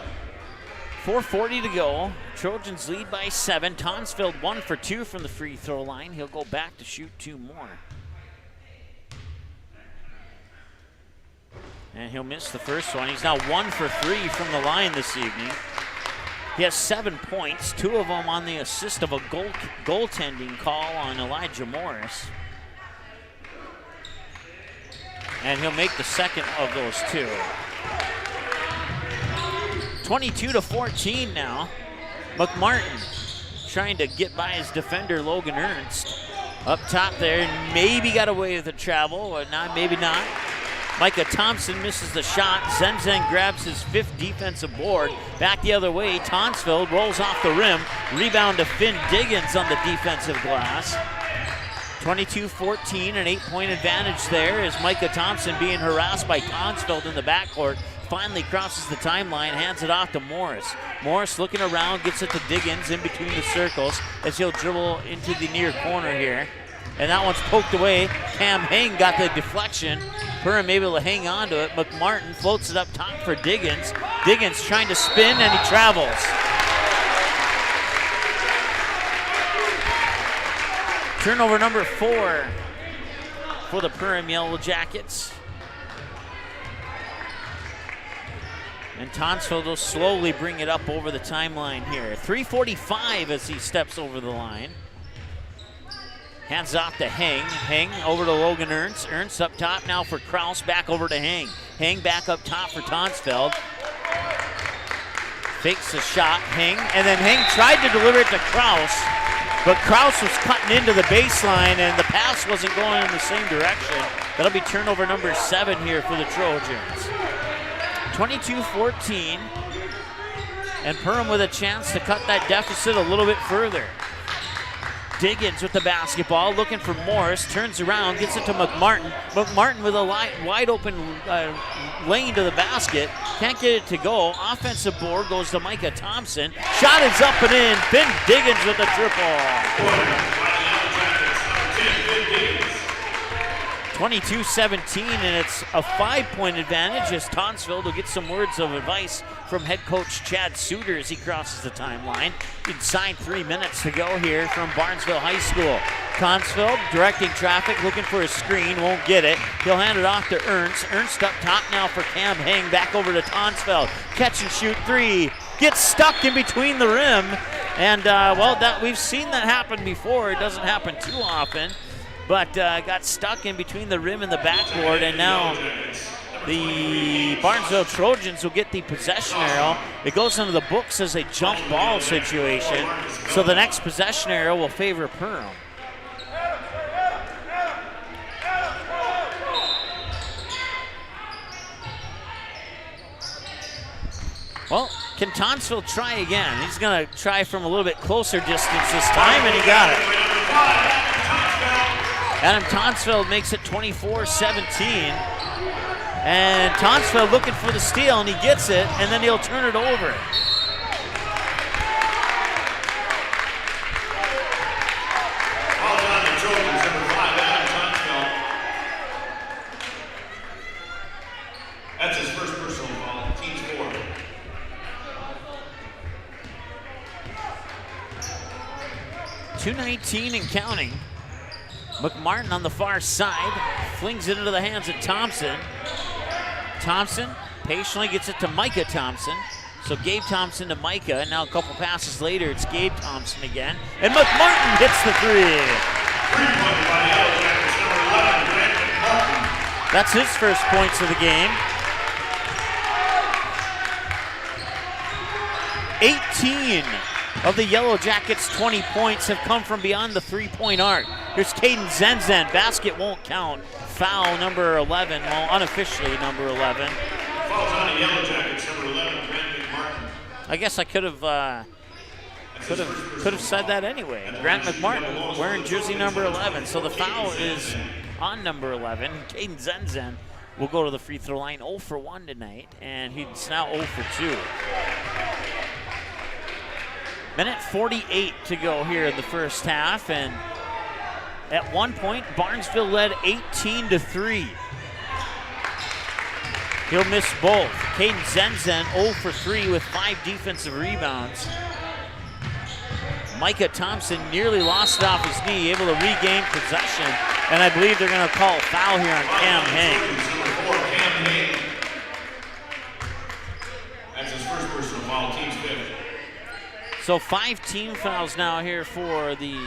4:40 to go. Trojans lead by 7. Tonsville 1 for 2 from the free throw line. He'll go back to shoot 2 more. And he'll miss the first one. He's now 1 for 3 from the line this evening. He has 7 points, 2 of them on the assist of a goaltending call on Elijah Morris. And he'll make the second of those 2. 22-14 now. McMartin trying to get by his defender, Logan Ernst. Up top there, maybe got away with the travel, or not, maybe not. Micah Thompson misses the shot. Zenzen grabs his 5th defensive board. Back the other way, Tonsfield rolls off the rim. Rebound to Finn Diggins on the defensive glass. 22-14, an 8-point advantage there as Micah Thompson being harassed by Tonsfield in the backcourt. Finally crosses the timeline, hands it off to Morris. Morris looking around, gets it to Diggins in between the circles as he'll dribble into the near corner here. And that one's poked away. Cam Heng got the deflection. Perham able to hang on to it. McMartin floats it up top for Diggins. Diggins trying to spin, and he travels. Turnover number 4 for the Perham Yellow Jackets. And Tonsfield will slowly bring it up over the timeline here. 3:45 as he steps over the line. Hands off to Heng. Heng over to Logan Ernst. Ernst up top now for Kraus. Back over to Heng. Heng back up top for Tonsfield. Fakes a shot. Heng. And then Heng tried to deliver it to Kraus. But Kraus was cutting into the baseline and the pass wasn't going in the same direction. That'll be turnover number 7 here for the Trojans. 22-14. And Perham with a chance to cut that deficit a little bit further. Diggins with the basketball, looking for Morris, turns around, gets it to McMartin. McMartin with a wide open lane to the basket, can't get it to go. Offensive board goes to Micah Thompson. Shot is up and in. Finn Diggins with the triple. 22-17, and it's a 5-point advantage as Tonsfield will get some words of advice from head coach Chad Suter as he crosses the timeline. Inside 3 minutes to go here from Barnesville High School. Tonsfield directing traffic, looking for a screen, won't get it. He'll hand it off to Ernst. Ernst up top now for Cam Heng, back over to Tonsfield. Catch and shoot 3, gets stuck in between the rim, and we've seen that happen before. It doesn't happen too often. But got stuck in between the rim and the backboard, and now the Barnesville Trojans will get the possession arrow. It goes into the books as a jump ball situation, so the next possession arrow will favor Perham. Well, can Tonsfield try again? He's going to try from a little bit closer distance this time, and he got it. Adam Tonsfield makes it 24-17. And Tonsfield looking for the steal, and he gets it, and then he'll turn it over. That's his first personal foul. Team's 4. .219 and counting. McMartin on the far side, flings it into the hands of Thompson. Thompson patiently gets it to Micah Thompson. So Gabe Thompson to Micah, and now a couple passes later, it's Gabe Thompson again. And McMartin hits the 3. That's his first points of the game. 18 of the Yellow Jackets' 20 points have come from beyond the 3-point arc. Here's Caden Zenzen. Basket won't count. Foul number 11. Well, unofficially number 11. Fouls on the Yellow Jackets, number 11, Grant McMartin. I guess I could have said that anyway. Grant McMartin wearing jersey number 11. So the foul is on number 11. Caden Zenzen will go to the free throw line 0 for 1 tonight, and he's now 0 for 2. Minute 48 to go here in the first half, and at one point, Barnesville led 18-3. He'll miss both. Caden Zenzen 0 for 3 with 5 defensive rebounds. Micah Thompson nearly lost it off his knee, able to regain possession, and I believe they're going to call a foul here on Cam Heng. That's his first personal foul, team's 5th. So 5 team fouls now here for the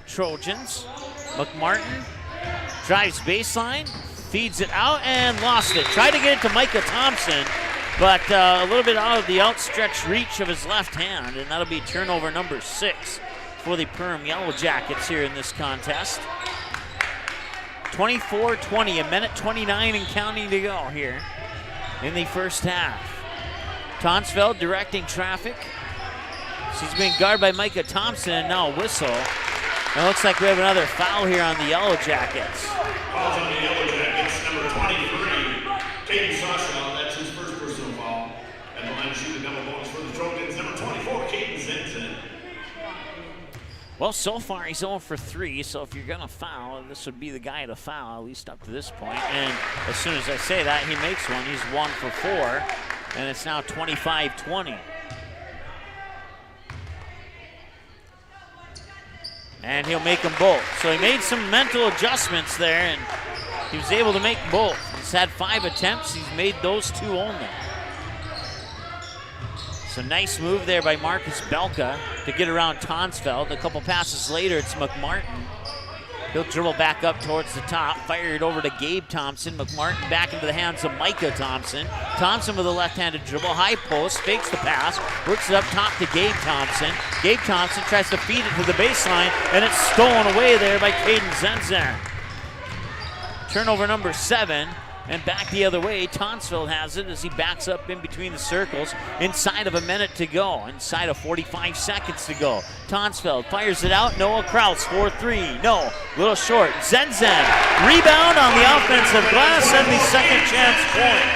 Trojans. McMartin drives baseline, feeds it out, and lost it. Tried to get it to Micah Thompson, but a little bit out of the outstretched reach of his left hand, and that'll be turnover number 6 for the Perham Yellow Jackets here in this contest. 24-20, a minute 29 and counting to go here in the first half. Tonsfeld directing traffic. She's being guarded by Micah Thompson, and now a whistle. It looks like we have another foul here on the Yellow Jackets. Fouls on the Yellow Jackets, number 23, Caden Sawshaw. That's his first personal foul. And the line to shoot a double bonus for the Trojans, number 24, Caden Zinzen. Well, so far he's 0 for 3, so if you're going to foul, this would be the guy to foul, at least up to this point. And as soon as I say that, he makes one. He's 1 for 4, and it's now 25-20. And he'll make them both. So he made some mental adjustments there, and he was able to make both. He's had 5 attempts. He's made those 2 only. So nice move there by Marcus Belka to get around Tonsfeld. A couple passes later, it's McMartin. He'll dribble back up towards the top, fire it over to Gabe Thompson. McMartin back into the hands of Micah Thompson. Thompson with a left-handed dribble, high post, fakes the pass, works it up top to Gabe Thompson. Gabe Thompson tries to feed it to the baseline, and it's stolen away there by Caden Zenzen. Turnover number 7. And back the other way, Tonsfeld has it as he backs up in between the circles. Inside of a minute to go, inside of 45 seconds to go. Tonsfeld fires it out. Noah Kraus, 4-3. No, little short. Zenzen, rebound on the offensive glass and the second chance point.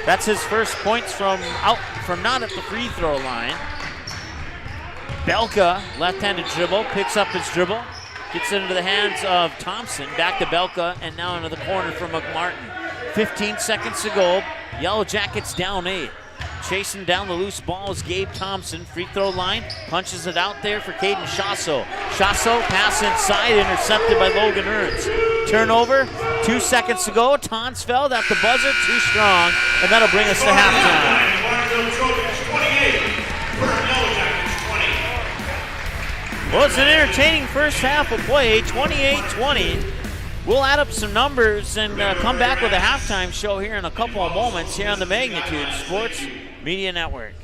That's his first points from not at the free throw line. Belka, left-handed dribble, picks up his dribble. Gets it into the hands of Thompson, back to Belka, and now into the corner for McMartin. 15 seconds to go. Yellow Jackets down 8. Chasing down the loose ball is Gabe Thompson. Free throw line, punches it out there for Caden Shasso. Shasso, pass inside, intercepted by Logan Ernst. Turnover, 2 seconds to go. Tonsfeld at the buzzer, too strong, and that'll bring us to halftime. Well, it's an entertaining first half of play, 28-20. We'll add up some numbers and come back with a halftime show here in a couple of moments here on the Magnitude Sports Media Network.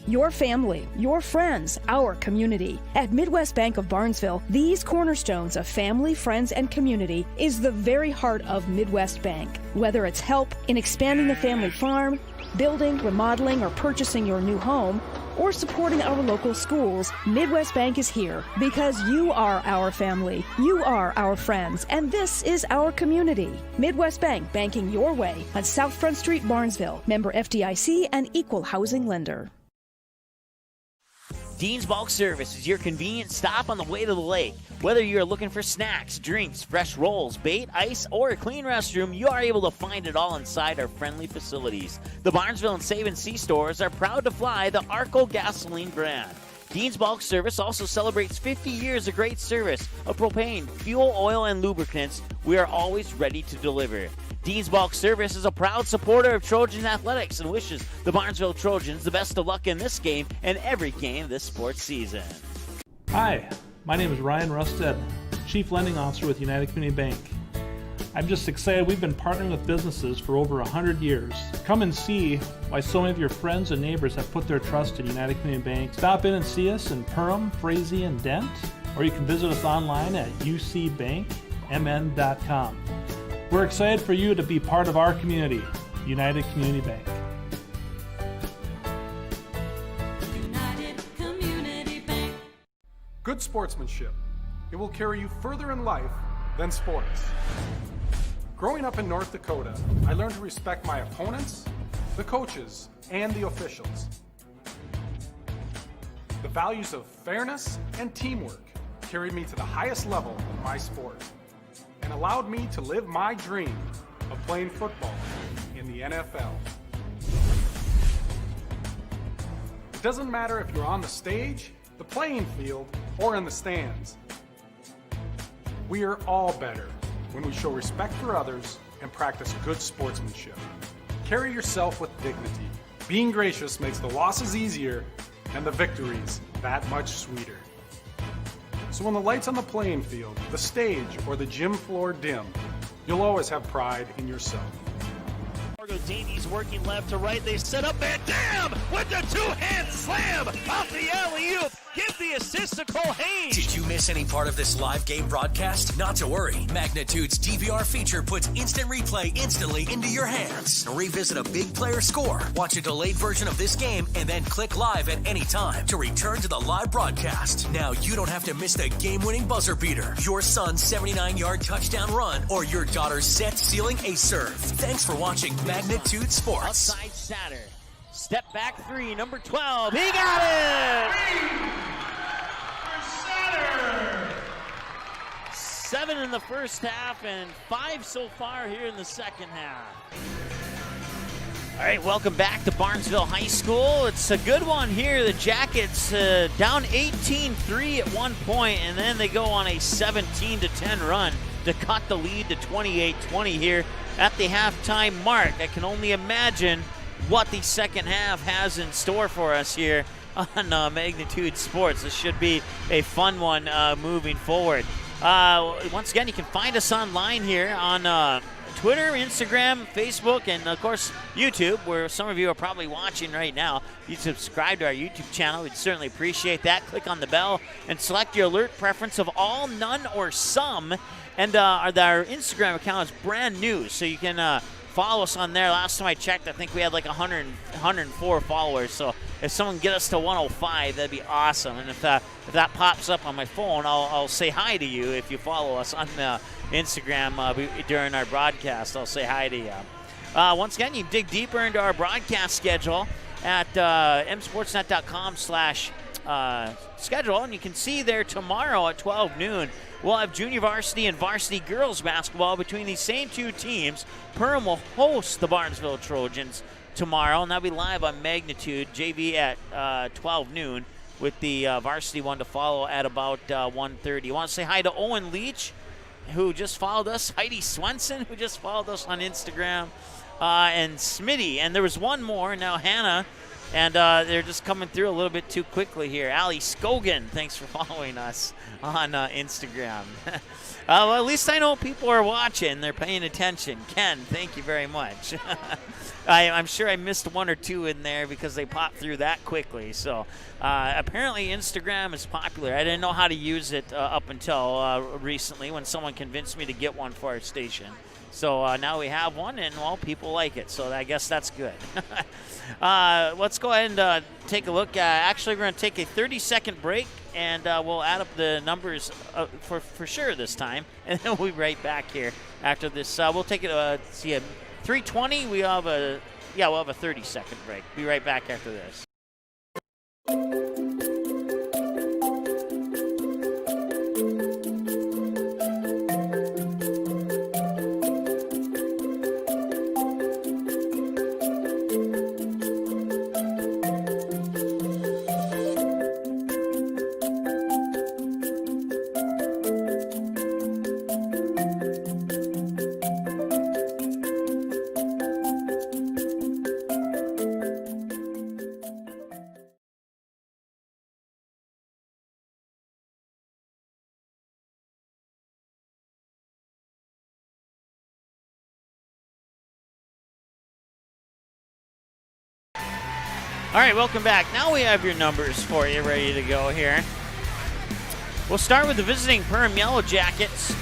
Your family, your friends, our community. At Midwest Bank of Barnesville, these cornerstones of family, friends, and community is the very heart of Midwest Bank. Whether it's help in expanding the family farm, building, remodeling, or purchasing your new home, or supporting our local schools, Midwest Bank is here because you are our family, you are our friends, and this is our community. Midwest Bank, banking your way on South Front Street, Barnesville. Member FDIC and equal housing lender. Dean's Bulk Service is your convenient stop on the way to the lake. Whether you're looking for snacks, drinks, fresh rolls, bait, ice, or a clean restroom, you are able to find it all inside our friendly facilities. The Barnesville and Save & See stores are proud to fly the Arco gasoline brand. Dean's Bulk Service also celebrates 50 years of great service of propane, fuel, oil, and lubricants. We are always ready to deliver. Dean's Bulk Service is a proud supporter of Trojans athletics and wishes the Barnesville Trojans the best of luck in this game and every game this sports season. Hi, my name is Ryan Rusted, Chief Lending Officer with United Community Bank. I'm just excited we've been partnering with businesses for over 100 years. Come and see why so many of your friends and neighbors have put their trust in United Community Bank. Stop in and see us in Perham, Frazee, and Dent, or you can visit us online at ucbankmn.com. We're excited for you to be part of our community, United Community Bank. United Community Bank. Good sportsmanship. It will carry you further in life than sports. Growing up in North Dakota, I learned to respect my opponents, the coaches, and the officials. The values of fairness and teamwork carried me to the highest level in my sport and allowed me to live my dream of playing football in the NFL. It doesn't matter if you're on the stage, the playing field, or in the stands. We are all better when we show respect for others and practice good sportsmanship. Carry yourself with dignity. Being gracious makes the losses easier and the victories that much sweeter. So when the lights on the playing field, the stage, or the gym floor dim, you'll always have pride in yourself. Margo Davies working left to right. They set up Van Dam with the two-hand slam off the alley-oop. Give the assist to Cole Hayes. Did you miss any part of this live game broadcast? Not to worry. Magnitude's DVR feature puts instant replay instantly into your hands. Revisit a big player score, watch a delayed version of this game, and then click live at any time to return to the live broadcast. Now you don't have to miss the game-winning buzzer beater, your son's 79-yard touchdown run, or your daughter's set sealing ace serve. Thanks for watching Magnitude Sports. Outside Satter. Step back three, number 12. He got it! 7 in the first half and 5 so far here in the second half. All right, welcome back to Barnesville High School. It's a good one here. The Jackets down 18-3 at one point, and then they go on a 17-10 run to cut the lead to 28-20 here at the halftime mark. I can only imagine what the second half has in store for us here on Magnitude Sports. This should be a fun one moving forward. Once again, you can find us online here on Twitter, Instagram, Facebook, and of course YouTube, where some of you are probably watching right now. You subscribe to our YouTube channel. We'd certainly appreciate that. Click on the bell and select your alert preference of all, none, or some. And our Instagram account is brand new, so you can follow us on there. Last time I checked, I think we had like 104 followers. So if someone can get us to 105, that'd be awesome. And if that pops up on my phone, I'll say hi to you if you follow us on Instagram during our broadcast. I'll say hi to you. Once again, you can dig deeper into our broadcast schedule at msportsnet.com/schedule, and you can see there tomorrow at 12 noon. We'll have junior varsity and varsity girls basketball between these same two teams. Perham will host the Barnesville Trojans tomorrow, and that'll be live on Magnitude, JV at 12 noon, with the varsity one to follow at about 1:30. I want to say hi to Owen Leach, who just followed us, Heidi Swenson, who just followed us on Instagram, and Smitty. And there was one more, now Hannah, and they're just coming through a little bit too quickly here. Allie Scogan, thanks for following us on Instagram. Well, at least I know people are watching. They're paying attention. Ken, thank you very much. I'm sure I missed one or two in there because they popped through that quickly. So apparently Instagram is popular. I didn't know how to use it up until recently when someone convinced me to get one for our station. So now we have one, and, well, people like it. So I guess that's good. Let's go ahead and take a look. Actually, we're going to take a 30-second break, and we'll add up the numbers for sure this time. And then we'll be right back here after this. We'll take it, see, at 3:20. We'll have a 30-second break. Be right back after this. All right, welcome back. Now we have your numbers for you ready to go here. We'll start with the visiting Perham Yellow Jackets.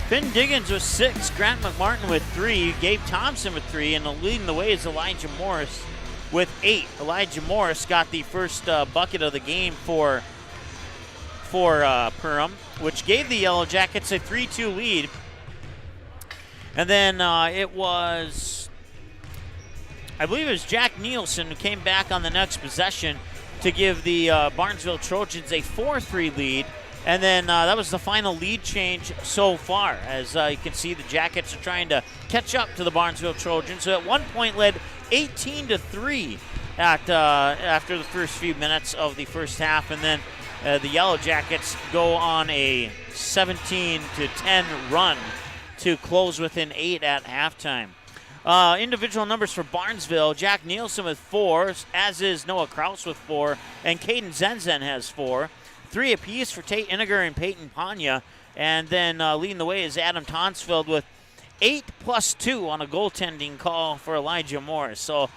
Finn Diggins with 6, Grant McMartin with 3, Gabe Thompson with 3, and leading the way is Elijah Morris with 8. Elijah Morris got the first bucket of the game for Perham, which gave the Yellow Jackets a 3-2 lead. And then it was, I believe it was Jack Nielsen who came back on the next possession to give the Barnesville Trojans a 4-3 lead. And then that was the final lead change so far. As you can see, the Jackets are trying to catch up to the Barnesville Trojans. So at one point led 18-3 after the first few minutes of the first half. And then the Yellow Jackets go on a 17-10 run to close within 8 at halftime. Individual numbers for Barnesville: Jack Nielsen with 4, as is Noah Kraus with 4, and Caden Zenzen has 4. 3 apiece for Tate Iniger and Peyton Panya. And then leading the way is Adam Tonsfield with 8 plus 2 on a goaltending call for Elijah Morris. So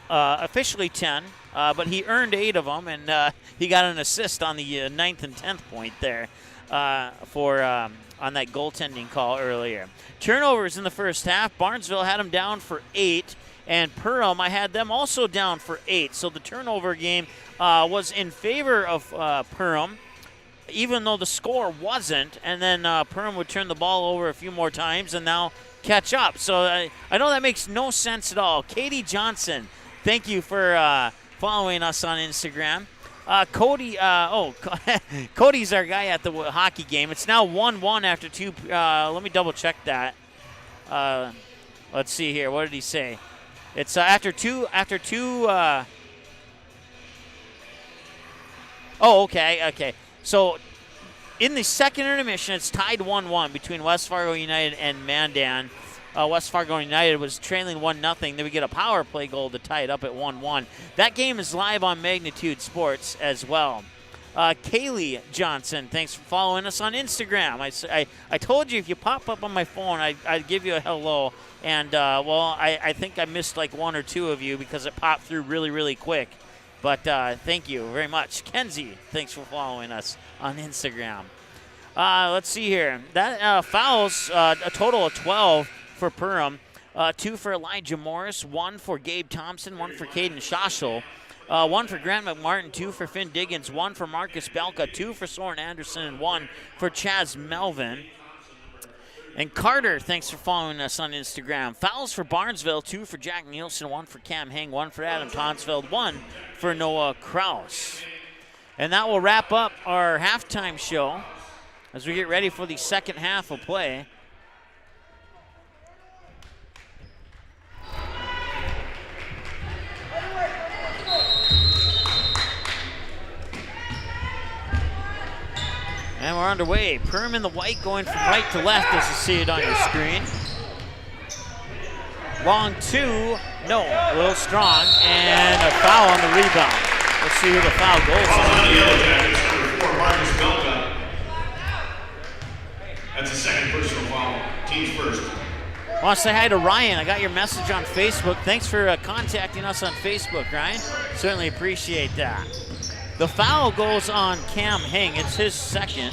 officially 10, but he earned 8 of them, and he got an assist on the 9th and 10th point there on that goaltending call earlier. Turnovers in the first half. Barnesville had them down for 8, and Perham, I had them also down for 8. So the turnover game was in favor of Perham, even though the score wasn't. And then Perham would turn the ball over a few more times and now catch up. So I know that makes no sense at all. Katie Johnson, thank you for following us on Instagram. Cody, Cody's our guy at the hockey game. It's now 1-1 after 2. Let me double check that. Let's see here. What did he say? It's after two. Okay. So in the second intermission, it's tied 1-1 between West Fargo United and Mandan. West Fargo United was trailing 1-0. Then we get a power play goal to tie it up at 1-1. That game is live on Magnitude Sports as well. Kaylee Johnson, thanks for following us on Instagram. I told you if you pop up on my phone, I'd give you a hello. And, I think I missed like 1 or 2 of you because it popped through really, really quick. But thank you very much. Kenzie, thanks for following us on Instagram. Let's see here. That fouls, a total of 12 for Perham. 2 for Elijah Morris, 1 for Gabe Thompson, 1 for Caden Schoschel, 1 for Grant McMartin, 2 for Finn Diggins, 1 for Marcus Belka, 2 for Soren Anderson, and 1 for Chaz Melvin. And Carter, thanks for following us on Instagram. Fouls for Barnesville, 2 for Jack Nielsen, 1 for Cam Heng, 1 for Adam Tonsfeld, 1 for Noah Kraus. And that will wrap up our halftime show as we get ready for the second half of play. And we're underway. Perham in the white going from right to left as you see it on your screen. Long 2, no, a little strong, and a foul on the rebound. Let's see who the foul goes for Marcus Belka. That's a second personal foul. Team's first. I want to say hi to Ryan. I got your message on Facebook. Thanks for contacting us on Facebook, Ryan. Certainly appreciate that. The foul goes on Cam Heng. It's his second.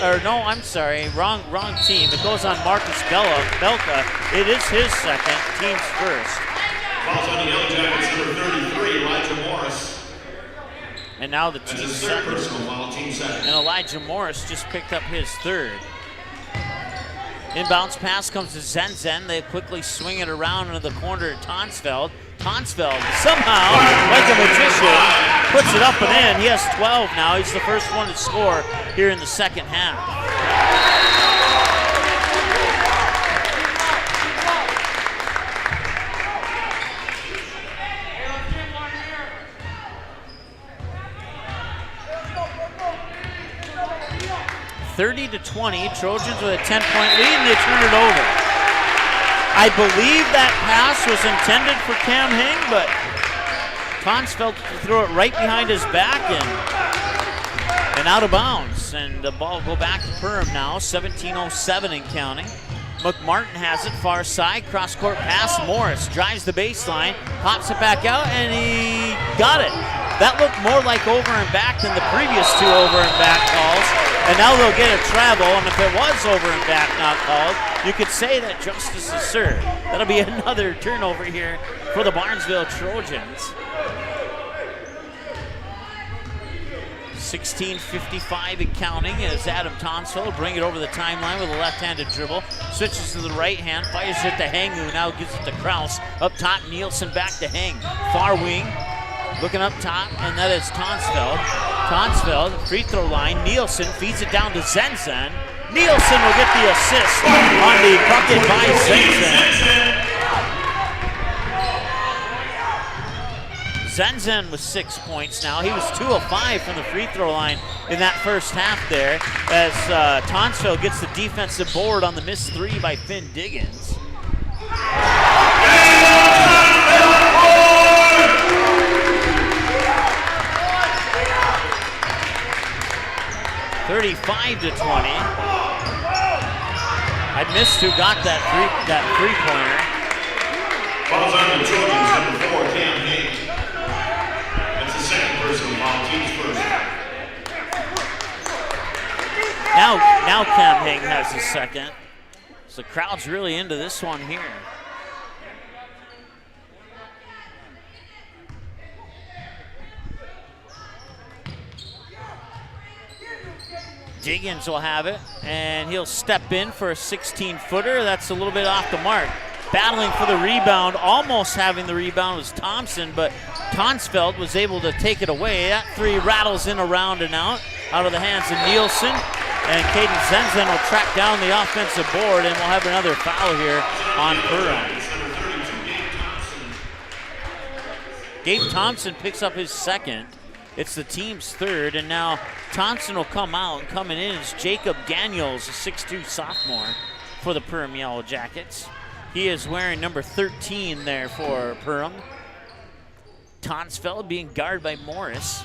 Or no, I'm sorry, wrong team. It goes on Marcus Belka. It is his second, team's first. Fouls on the Yellow Jackets, number 33, Elijah Morris. And now the team's second. Foul, team second. And Elijah Morris just picked up his third. Inbounds pass comes to Zenzen. They quickly swing it around into the corner to Tonsfeld. Tonsfeld somehow, like a magician, puts it up and in. He has 12 now. He's the first one to score here in the second half. (30-20), Trojans with a 10-point lead, and they turn it over. I believe that pass was intended for Cam Heng, but Tonsfeld threw it right behind his back and out of bounds. And the ball will go back to Perham now, 17:07 and counting. McMartin has it far side, cross-court pass. Morris drives the baseline, pops it back out, and he got it. That looked more like over and back than the previous two over and back calls. And now they'll get a travel, and if it was over and back not called, you could say that justice is served. That'll be another turnover here for the Barnesville Trojans. 16:55 and counting as Adam Tonsfeld bring it over the timeline with a left-handed dribble. Switches to the right hand, fires it to Hang, who now gives it to Kraus. Up top, Nielsen back to Hang. Far wing, looking up top, and that is Tonsfeld. Tonsfeld, free throw line. Nielsen feeds it down to Zenzen. Nielsen will get the assist on the bucket by Zenzen. Zenzen with 6 points now. He was 2 of 5 from the free throw line in that first half there as Tonsfeld gets the defensive board on the missed three by Finn Diggins. (35-20). I missed who got that three-pointer. Fouls on the Trojans, number 4, Cam Hayes. That's the second personal foul, team's first. Now Cam Hing has his second. So the crowd's really into this one here. Diggins will have it, and he'll step in for a 16-footer. That's a little bit off the mark. Battling for the rebound, almost having the rebound was Thompson, but Tonsfeld was able to take it away. That three rattles in around and out of the hands of Nielsen, and Caden Zenzen will track down the offensive board, and we'll have another foul here on Perham. Gabe Thompson picks up his second. It's the team's third, and now Thompson will come out, and coming in is Jacob Daniels, a 6'2 sophomore for the Perham Yellow Jackets. He is wearing number 13 there for Perham. Tonsfeld being guarded by Morris.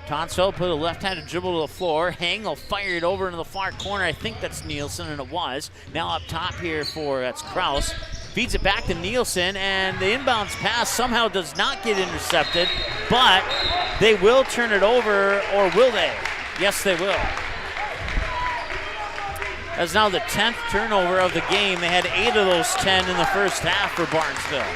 Tonsfeld put a left-handed dribble to the floor. Hang will fire it over into the far corner. I think that's Nielsen, and it was. Now up top here that's Kraus. Feeds it back to Nielsen, and the inbounds pass somehow does not get intercepted, but they will turn it over, or will they? Yes, they will. That's now the 10th turnover of the game. They had 8 of those 10 in the first half for Barnesville.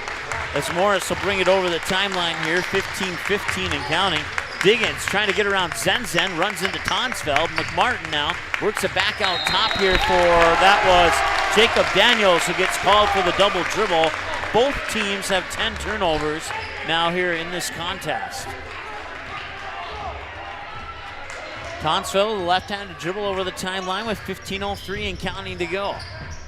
As Morris will bring it over the timeline here, 15-15 and counting. Diggins trying to get around Zenzen, runs into Tonsfeld. McMartin now works it back out top here that was Jacob Daniels, who gets called for the double dribble. Both teams have 10 turnovers now here in this contest. Tonsfeld, the left-handed dribble over the timeline with 15:03 and counting to go.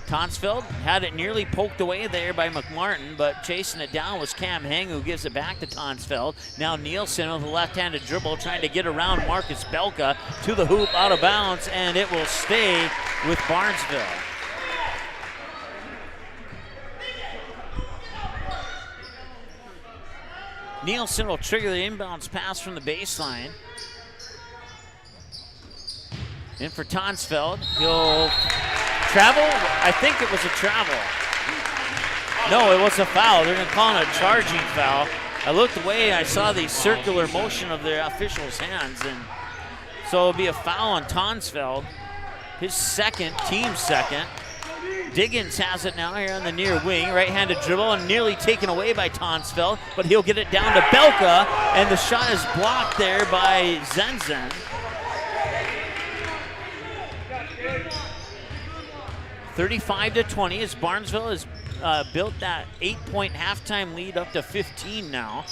Tonsfeld had it nearly poked away there by McMartin, but chasing it down was Cam Hang, who gives it back to Tonsfeld. Now Nielsen with a left-handed dribble trying to get around Marcus Belka to the hoop, out of bounds, and it will stay with Barnesville. Nielsen will trigger the inbounds pass from the baseline. In for Tonsfeld. He'll travel. I think it was a travel. No, it was a foul. They're going to call it a charging foul. I looked away and I saw the circular motion of the official's hands, and so it'll be a foul on Tonsfeld. His second, team second. Diggins has it now here on the near wing. Right-handed dribble and nearly taken away by Tonsfeld, but he'll get it down to Belka, and the shot is blocked there by Zenzen. 35-20 as Barnesville has built that 8-point halftime lead up to 15 now.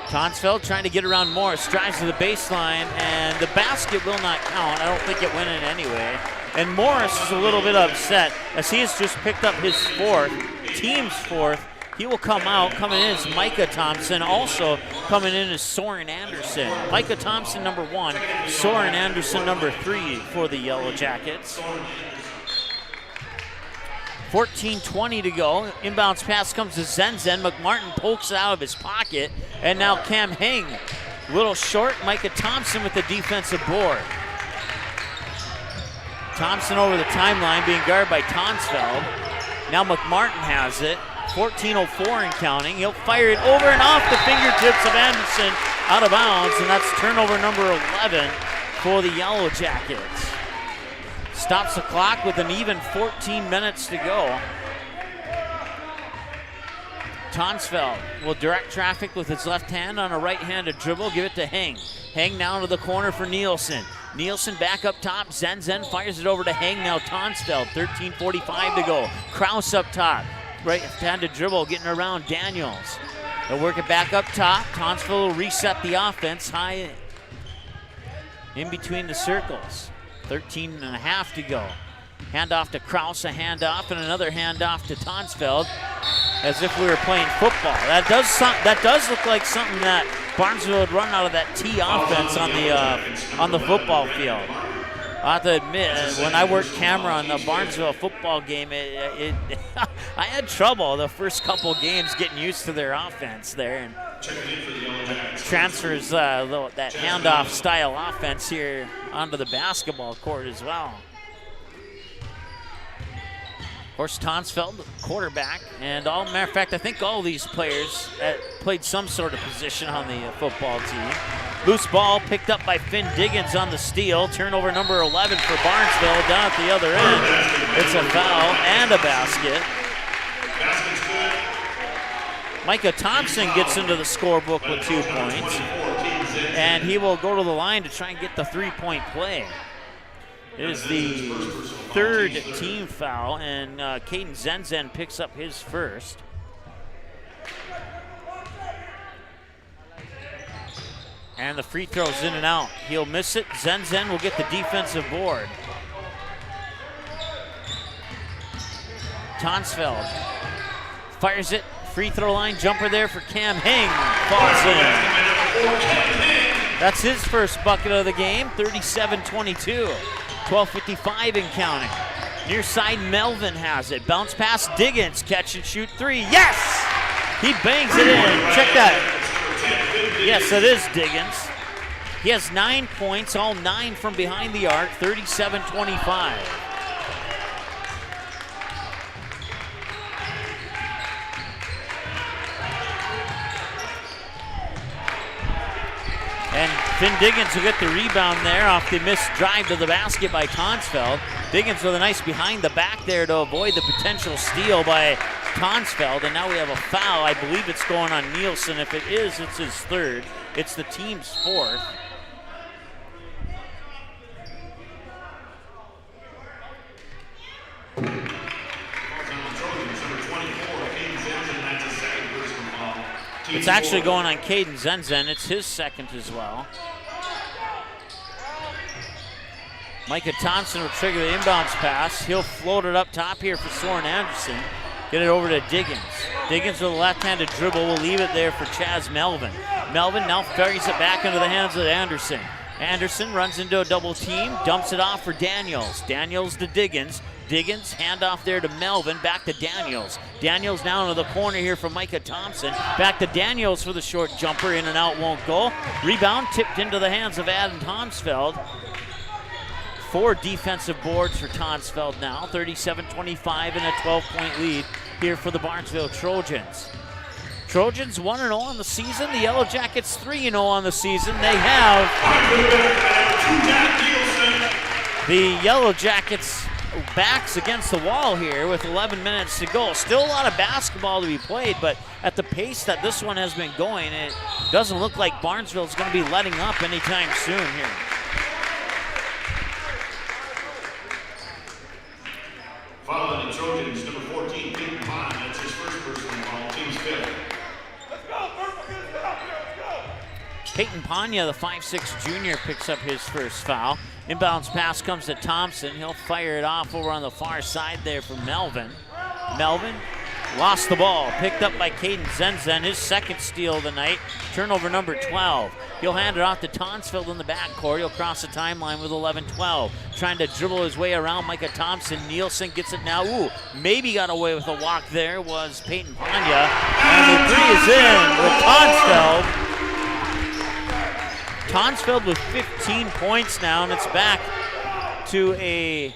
Tonsfeld trying to get around Morris, drives to the baseline, and the basket will not count. I don't think it went in anyway. And Morris is a little bit upset as he has just picked up his fourth, team's fourth. He will come out. Coming in is Micah Thompson. Also coming in is Soren Anderson. Micah Thompson, number 1. Soren Anderson, number 3 for the Yellow Jackets. 14:20 to go. Inbounds pass comes to Zenzen. McMartin pokes it out of his pocket. And now Cam Hing. A little short. Micah Thompson with the defensive board. Thompson over the timeline, being guarded by Tonsfeld. Now McMartin has it. 14:04 and counting. He'll fire it over and off the fingertips of Anderson, out of bounds, and that's turnover number 11 for the Yellow Jackets. Stops the clock with an even 14 minutes to go. Tonsfeld will direct traffic with his left hand on a right-handed dribble. Give it to Heng. Heng now to the corner for Nielsen. Nielsen back up top. Zen fires it over to Heng. Now Tonsfeld. 13:45 to go. Kraus up top. Right-handed dribble getting around Daniels. They'll work it back up top. Tonsfeld will reset the offense high in between the circles. 13.5 to go. Handoff to Kraus, a handoff, and another handoff to Tonsfeld, as if we were playing football. That does look like something that Barnesville would run out of that T offense on the football field. I have to admit, when I worked camera on the Barnesville football game, I had trouble the first couple games getting used to their offense there, and transfers that handoff style offense here onto the basketball court as well. Of course, Tonsfeld, quarterback, and matter of fact, I think all these players played some sort of position on the football team. Loose ball picked up by Finn Diggins on the steal. Turnover number 11 for Barnesville down at the other end. It's a foul and a basket. Micah Thompson gets into the scorebook with 2 points, and he will go to the line to try and get the three-point play. It is the third team foul, and Caden Zen picks up his first. And the free throw's in and out. He'll miss it. Zen will get the defensive board. Tonsfeld fires it. Free throw line jumper there for Cam Heng. Falls in. That's his first bucket of the game. 37-22. 12:55 and counting. Near side, Melvin has it. Bounce pass, Diggins. Catch and shoot three. Yes! He bangs it in. Check that. Yes, it is Diggins. He has 9 points, all 9 from behind the arc. 37-25. And Finn Diggins will get the rebound there off the missed drive to the basket by Tonsfeld. Diggins with a nice behind the back there to avoid the potential steal by Tonsfeld. And now we have a foul. I believe it's going on Nielsen. If it is, it's his third. It's the team's fourth. It's actually going on Caden Zen. It's his second as well. Micah Thompson will trigger the inbounds pass. He'll float it up top here for Soren Anderson. Get it over to Diggins. Diggins with a left-handed dribble will leave it there for Chaz Melvin. Melvin now ferries it back into the hands of Anderson. Anderson runs into a double team, dumps it off for Daniels. Daniels to Diggins. Diggins, handoff there to Melvin, back to Daniels. Daniels now into the corner here for Micah Thompson. Back to Daniels for the short jumper, in and out, won't go. Rebound tipped into the hands of Adam Tonsfeld. 4 defensive boards for Tonsfeld now, 37-25 and a 12-point lead here for the Barnesville Trojans. Trojans 1-0 on the season. The Yellow Jackets 3-0 on the season. They have the Yellow Jackets backs against the wall here with 11 minutes to go. Still a lot of basketball to be played, but at the pace that this one has been going, it doesn't look like Barnesville is going to be letting up anytime soon here. Following the Trojans, number 14, Peyton Pond. That's his first personal foul, team's fifth. Peyton Panya, the 5'6 junior, picks up his first foul. Inbounds pass comes to Thompson. He'll fire it off over on the far side there for Melvin. Melvin lost the ball. Picked up by Caden Zen, his second steal of the night. Turnover number 12. He'll hand it off to Tonsfeld in the backcourt. He'll cross the timeline with 11-12. Trying to dribble his way around Micah Thompson. Nielsen gets it now. Ooh, maybe got away with a walk there was Peyton Panya. And the three is in with Tonsfeld. Tonsfeld with 15 points now, and it's back to a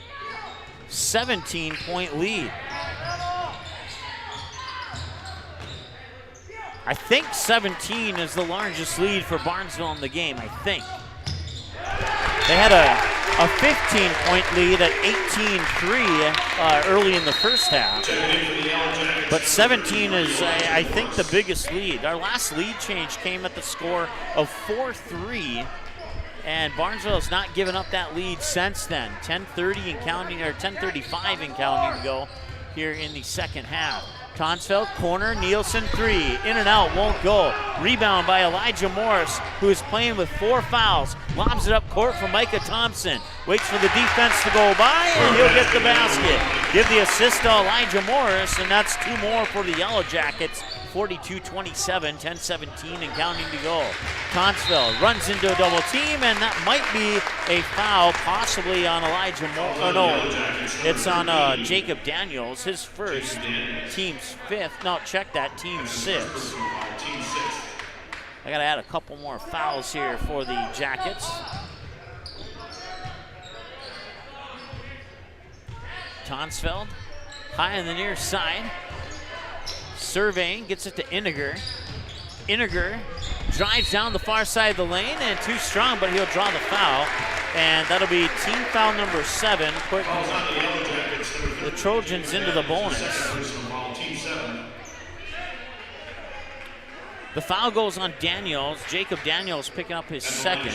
17-point lead. I think 17 is the largest lead for Barnesville in the game, I think. They had a 15-point lead at 18-3 early in the first half. But 17 is, I think, the biggest lead. Our last lead change came at the score of 4-3, and Barnesville has not given up that lead since then. 10:30 and counting, or 10:35 and counting to go here in the second half. Tonsfeld, corner, Nielsen, three. In and out, won't go. Rebound by Elijah Morris, who is playing with 4 fouls. Lobs it up court for Micah Thompson. Waits for the defense to go by, and he'll get the basket. Give the assist to Elijah Morris, and that's 2 more for the Yellow Jackets. 42-27, 10-17 and counting to go. Tonsfeld runs into a double team, and that might be a foul, possibly on Elijah Morris. Oh no, it's on Jacob Daniels, his first, team's 5th. No, check that, team's 6th. I gotta add a couple more fouls here for the Jackets. Tonsfeld, high on the near side. Surveying, gets it to Iniger. Iniger drives down the far side of the lane, and too strong, but he'll draw the foul. And that'll be team foul number 7, putting the Trojans into the bonus. The foul goes on Daniels. Jacob Daniels picking up his 2nd.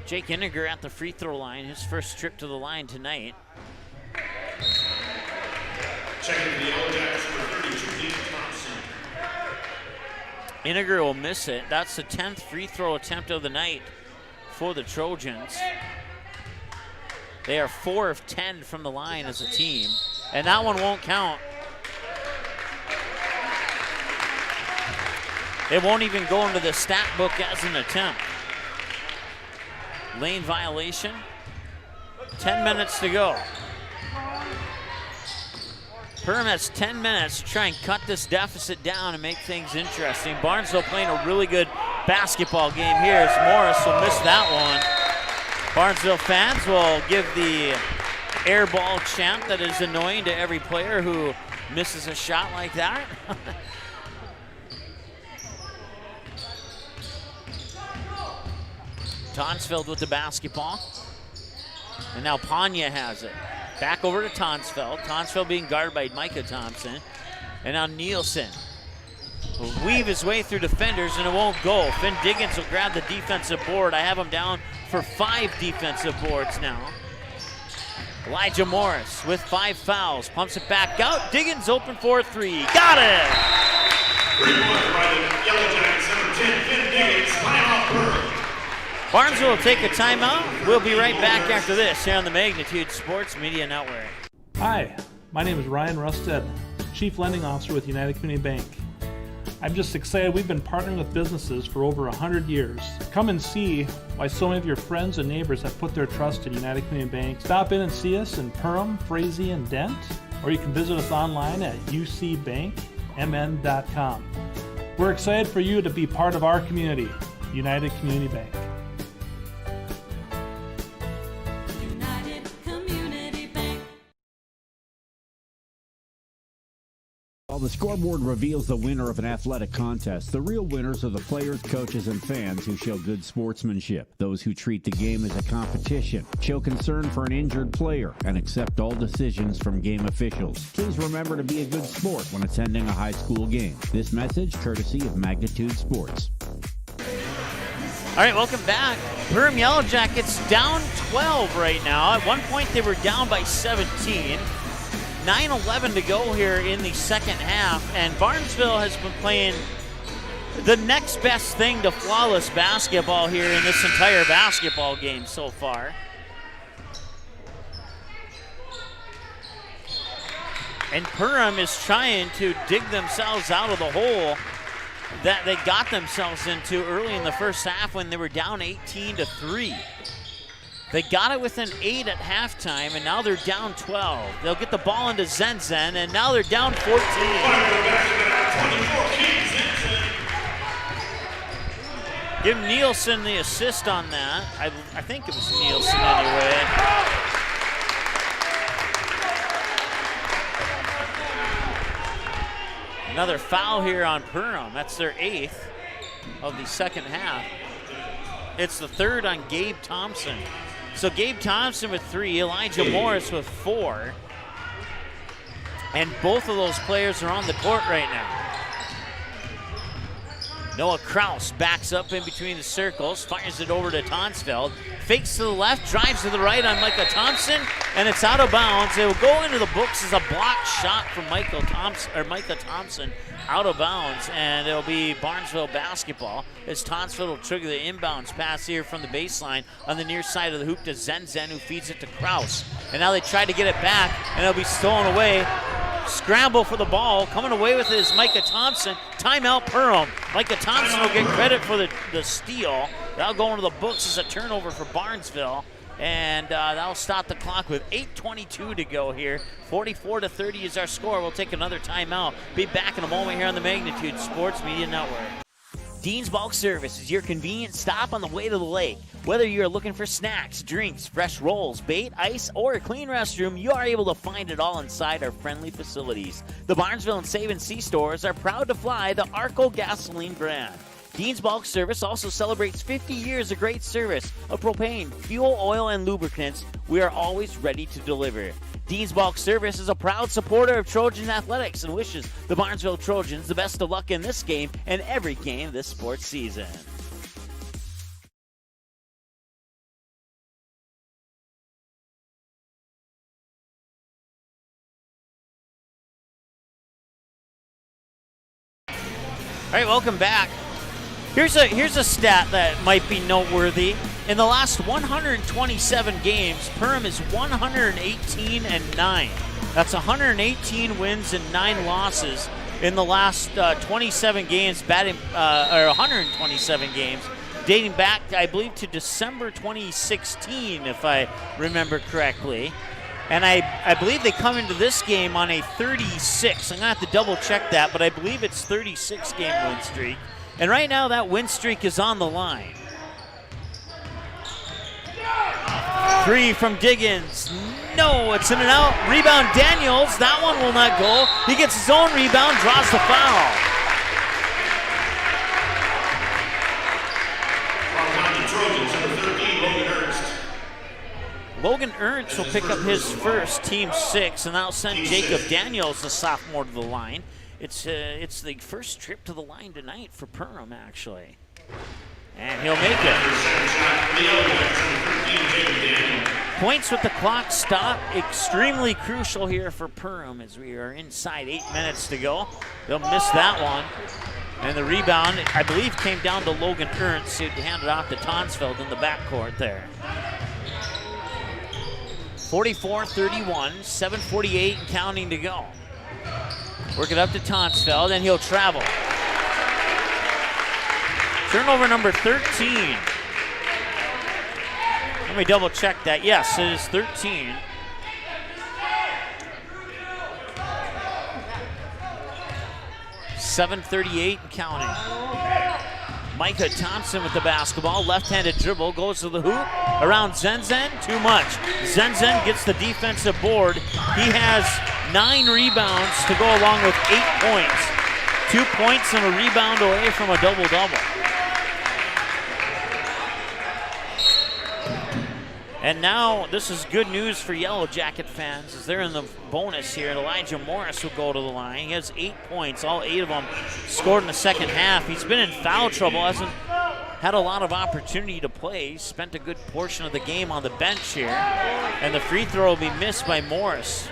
Jake Iniger at the free throw line, his first trip to the line tonight. Checking the Yellow Jackets for 32, Dean Thompson. Iniger will miss it. That's the 10th free throw attempt of the night for the Trojans. They are 4 of 10 from the line as a team, and that one won't count. It won't even go into the stat book as an attempt. Lane violation. 10 minutes to go. Perham has 10 minutes to try and cut this deficit down and make things interesting. Barnesville playing a really good basketball game here as Morris will miss that one. Barnesville fans will give the air ball chant that is annoying to every player who misses a shot like that. Tonsfeld with the basketball. And now Panya has it. Back over to Tonsfeld. Tonsfeld being guarded by Micah Thompson. And now Nielsen will weave his way through defenders, and it won't go. Finn Diggins will grab the defensive board. I have him down for 5 defensive boards now. Elijah Morris with 5 fouls. Pumps it back out. Diggins open for a 3. Got it! 3-point by the Yellow Jackets, number 10, Finn Diggins. Timeout, Perham. Barnesville will take a timeout. We'll be right back after this here on the Magnitude Sports Media Network. Hi, my name is Ryan Rusted, Chief Lending Officer with United Community Bank. I'm just excited we've been partnering with businesses for over 100 years. Come and see why so many of your friends and neighbors have put their trust in United Community Bank. Stop in and see us in Perham, Frazee, and Dent, or you can visit us online at ucbankmn.com. We're excited for you to be part of our community, United Community Bank. While the scoreboard reveals the winner of an athletic contest, the real winners are the players, coaches, and fans who show good sportsmanship. Those who treat the game as a competition, show concern for an injured player, and accept all decisions from game officials. Please remember to be a good sport when attending a high school game. This message courtesy of Magnitude Sports. All right, welcome back. Perham Yellow Jackets down 12 right now. At one point they were down by 17. 9:11 to go here in the second half, and Barnesville has been playing the next best thing to flawless basketball here in this entire basketball game so far. And Perham is trying to dig themselves out of the hole that they got themselves into early in the first half when they were down 18-3. They got it within 8 at halftime, and now they're down 12. They'll get the ball into Zenzen, and now they're down 14. Give Nielsen the assist on that. I think it was Nielsen anyway. Another foul here on Perham. That's their 8th of the second half. It's the 3rd on Gabe Thompson. So Gabe Thompson with 3, Elijah Morris with 4. And both of those players are on the court right now. Noah Kraus backs up in between the circles, fires it over to Tonsfeld, fakes to the left, drives to the right on Micah Thompson, and it's out of bounds. It will go into the books as a blocked shot from Micah Thompson out of bounds, and it'll be Barnesville basketball as Tonsfeld will trigger the inbounds pass here from the baseline on the near side of the hoop to Zenzen, who feeds it to Kraus. And now they try to get it back, and it'll be stolen away. Scramble for the ball. Coming away with it is Micah Thompson. Timeout Perham. Micah Thompson will get credit for the steal. That'll go into the books as a turnover for Barnesville. And that'll stop the clock with 8:22 to go here. 44-30 is our score. We'll take another timeout. Be back in a moment here on the Magnitude Sports Media Network. Dean's Bulk Service is your convenient stop on the way to the lake. Whether you're looking for snacks, drinks, fresh rolls, bait, ice, or a clean restroom, you are able to find it all inside our friendly facilities. The Barnesville and Save & See stores are proud to fly the Arco gasoline brand. Dean's Bulk Service also celebrates 50 years of great service of propane, fuel, oil, and lubricants. We are always ready to deliver. Dean's Bulk Service is a proud supporter of Trojan Athletics and wishes the Barnesville Trojans the best of luck in this game and every game this sports season. All right, welcome back. Here's a stat that might be noteworthy. In the last 127 games, Perham is 118-9. That's 118 wins and 9 losses in the last 27 games, or 127 games, dating back, I believe, to December 2016, if I remember correctly. And I believe they come into this game on a 36. I'm going to have to double check that, but I believe it's 36-game win streak. And right now that win streak is on the line. 3 from Diggins. No, it's in and out. Rebound Daniels. That one will not go. He gets his own rebound, draws the foul. Logan Ernst will pick up his first, team 6, and that'll send Jacob Daniels, the sophomore, to the line. It's the first trip to the line tonight for Perham, actually. And he'll make it. Points with the clock stop. Extremely crucial here for Perham as we are inside 8 minutes to go. They'll miss that one. And the rebound, I believe, came down to Logan Ernst, who handed off to Tonsfeld in the backcourt there. 44-31, 7:48 and counting to go. Work it up to Tonsfeld, and he'll travel. Turnover number 13. Let me double check that. Yes, it is 13. .738 and counting. Micah Thompson with the basketball. Left-handed dribble, goes to the hoop. Around Zenzen, too much. Zenzen gets the defensive board. He has 9 rebounds to go along with 8 points. 2 points and a rebound away from a double-double. And now this is good news for Yellow Jacket fans as they're in the bonus here. Elijah Morris will go to the line. He has 8 points, all 8 of them scored in the second half. He's been in foul trouble, hasn't had a lot of opportunity to play. He spent a good portion of the game on the bench here. And the free throw will be missed by Morris.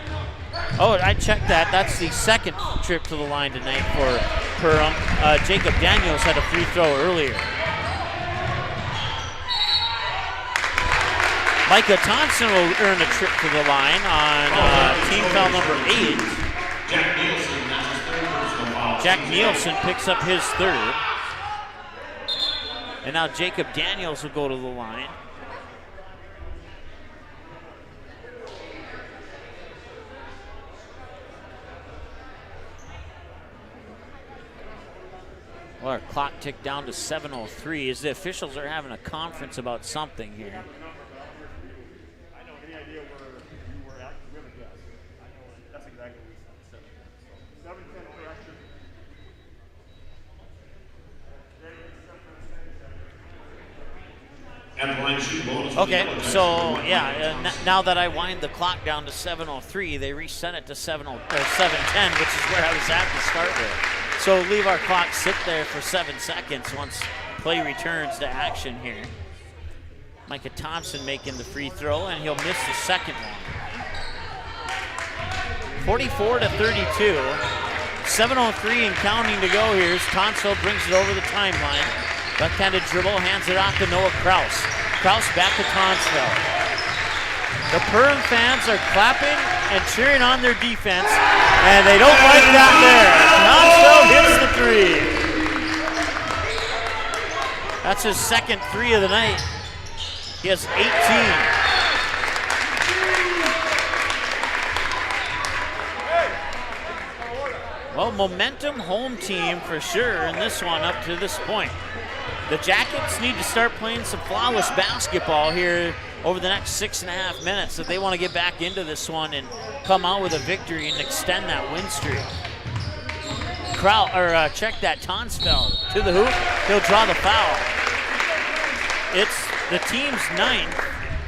Oh, I checked that. That's the second trip to the line tonight for Perham. Jacob Daniels had a free throw earlier. Micah Thompson will earn a trip to the line on team foul number 8. Jack Nielsen picks up his 3rd. And now Jacob Daniels will go to the line. Well, our clock ticked down to 7:03 as the officials are having a conference about something here. Okay, so yeah, now that I wind the clock down to 7:03, they reset it to 7:10, which is where I was at to start with. So leave our clock sit there for 7 seconds once play returns to action here. Micah Thompson making the free throw, and he'll miss the second one. 44-32. 7:03 and counting to go here as Tonsfeld brings it over the timeline. Left-handed dribble, hands it off to Noah Kraus. Kraus back to Tonsfeld. The Perham fans are clapping and cheering on their defense, and they don't like that there. Tonsfeld hits the three. That's his second three of the night. He has 18. Well, momentum home team for sure in this one up to this point. The Jackets need to start playing some flawless basketball here over the next 6.5 minutes if they want to get back into this one and come out with a victory and extend that win streak. Check that, Tonsfeld to the hoop. He'll draw the foul. It's the team's 9th.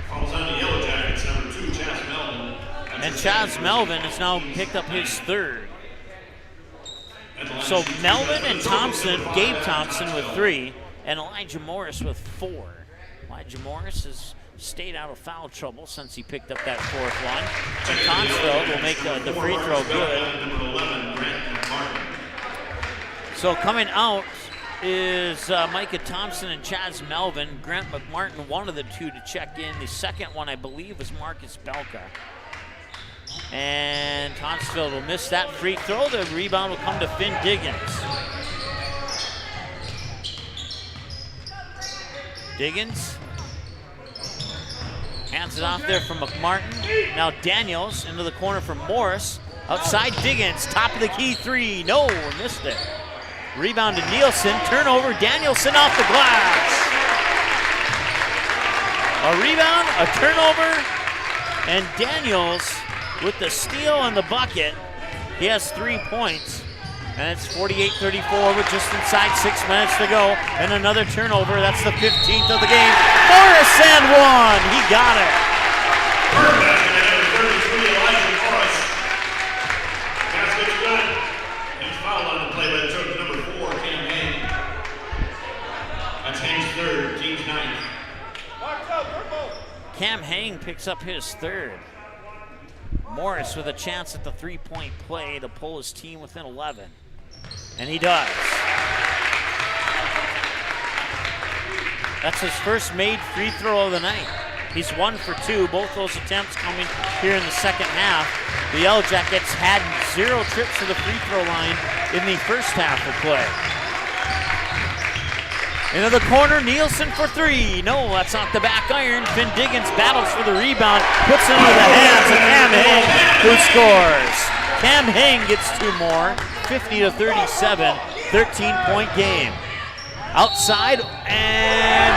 Falls on the Yellow Jackets, number 2, Chaz Melvin. And Chaz Melvin has now picked up his 3rd. So Melvin and Thompson, Gabe Thompson with 3, and Elijah Morris with 4. Elijah Morris has stayed out of foul trouble since he picked up that 4th one. And Tonsfeld will make the free throw good. So coming out is Micah Thompson and Chaz Melvin. Grant McMartin, one of the two to check in. The second one, I believe, was Marcus Belka. And Tonsfeld will miss that free throw. The rebound will come to Finn Diggins. Diggins hands it off there from McMartin. Now Daniels into the corner from Morris. Outside Diggins, top of the key 3. No, missed it. Rebound to Nielsen. Turnover, Danielson off the glass. A rebound, a turnover, and Daniels with the steal and the bucket. He has 3 points. And it's 48-34 with just inside 6 minutes to go. And another turnover. That's the 15th of the game. Morris and 1. He got it. Basket's good. He's fouled on the play by the token number 4, Cam Hain. That's Hain's 3rd, team's 9th. Cam Hain picks up his 3rd. Morris with a chance at the 3-point play to pull his team within 11. And he does. That's his first made free throw of the night. He's 1 for 2, both those attempts coming here in the second half. The Yellow Jackets had 0 trips to the free throw line in the first half of play. Into the corner, Nielsen for 3. No, that's off the back iron. Finn Diggins battles for the rebound, puts it into the hands of Cam Hain, who scores. Cam Hain gets 2 more, 50-37, 13-point game. Outside, and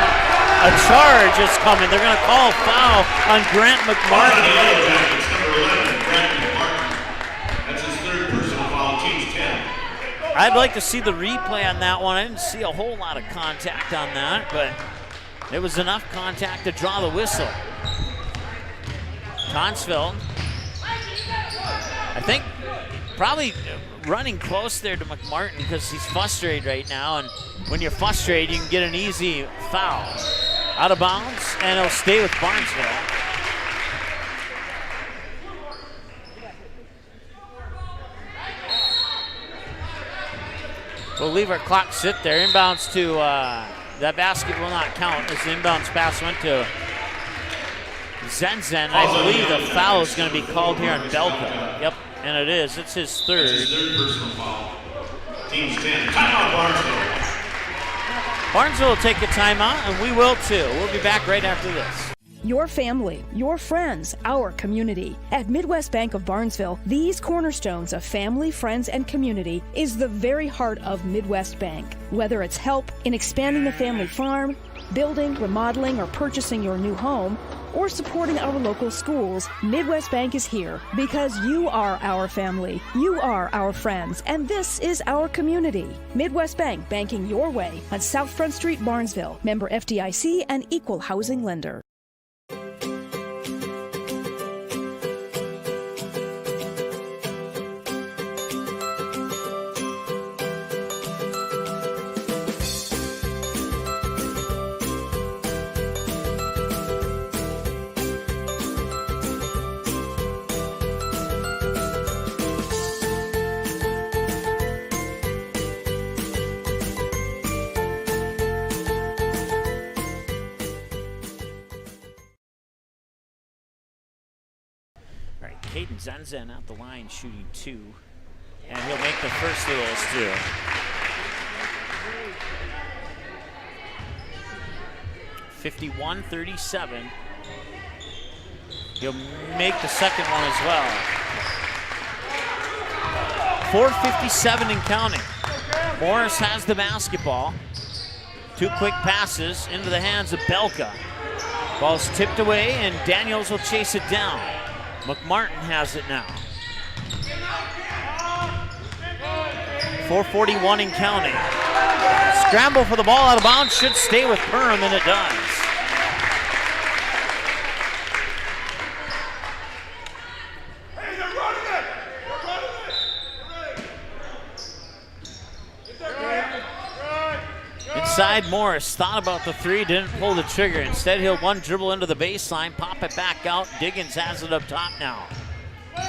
a charge is coming. They're going to call a foul on Grant McMartin. That's his 3rd personal foul, team's 10. I'd like to see the replay on that one. I didn't see a whole lot of contact on that, but it was enough contact to draw the whistle. Tonsfeld, I think, probably running close there to McMartin because he's frustrated right now, and when you're frustrated, you can get an easy foul. Out of bounds, and it'll stay with Barnesville. We'll leave our clock sit there. Inbounds to, that basket will not count as the inbounds pass went to Zenzen. I believe the foul is going to be called here on Belka. Yep, and it is. It's his 3rd. That's his 3rd personal foul. Team's 10. Timeout, Barnesville. Barnesville will take a timeout, and we will too. We'll be back right after this. your family, your friends, our community. At Midwest Bank of Barnesville, these cornerstones of family, friends, and community is the very heart of Midwest Bank. Whether it's help in expanding the family farm, building, remodeling, or purchasing your new home, or supporting our local schools, Midwest Bank is here because you are our family, you are our friends, and this is our community. Midwest Bank, banking your way on South Front Street, Barnesville. Member FDIC and equal housing lender. Caden Zenzen at the line shooting 2, and he'll make the first of those 2. (51-37). He'll make the second one as well. 4:57 and counting. Morris has the basketball. 2 quick passes into the hands of Belka. Ball's tipped away, and Daniels will chase it down. McMartin has it now. 4:41 and counting. Scramble for the ball out of bounds, should stay with Perham, and it does. Inside, Morris thought about the 3, didn't pull the trigger. Instead, he'll one dribble into the baseline, pop it back out. Diggins has it up top now.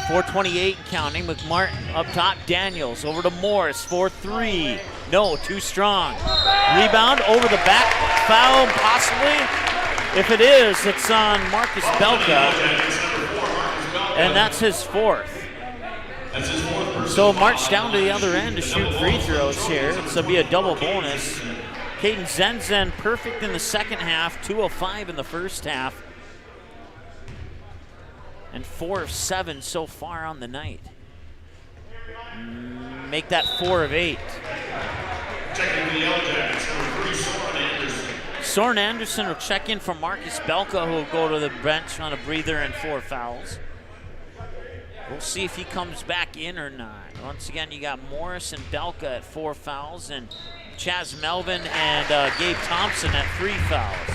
4:28 counting. McMartin up top. Daniels over to Morris for 3. No, too strong. Rebound over the back. Foul, possibly. If it is, it's on Marcus Belka. And that's his 4th. So march down to the other end to shoot free throws here. This will be a double bonus. Caden Zenzen perfect in the second half, 2 of 5 in the first half, and 4 of 7 so far on the night. Make that 4 of 8. Soren Anderson will check in for Marcus Belka, who will go to the bench on a breather and 4 fouls. We'll see if he comes back in or not. Once again, you got Morris and Belka at 4 fouls, and Chaz Melvin and Gabe Thompson at 3 fouls.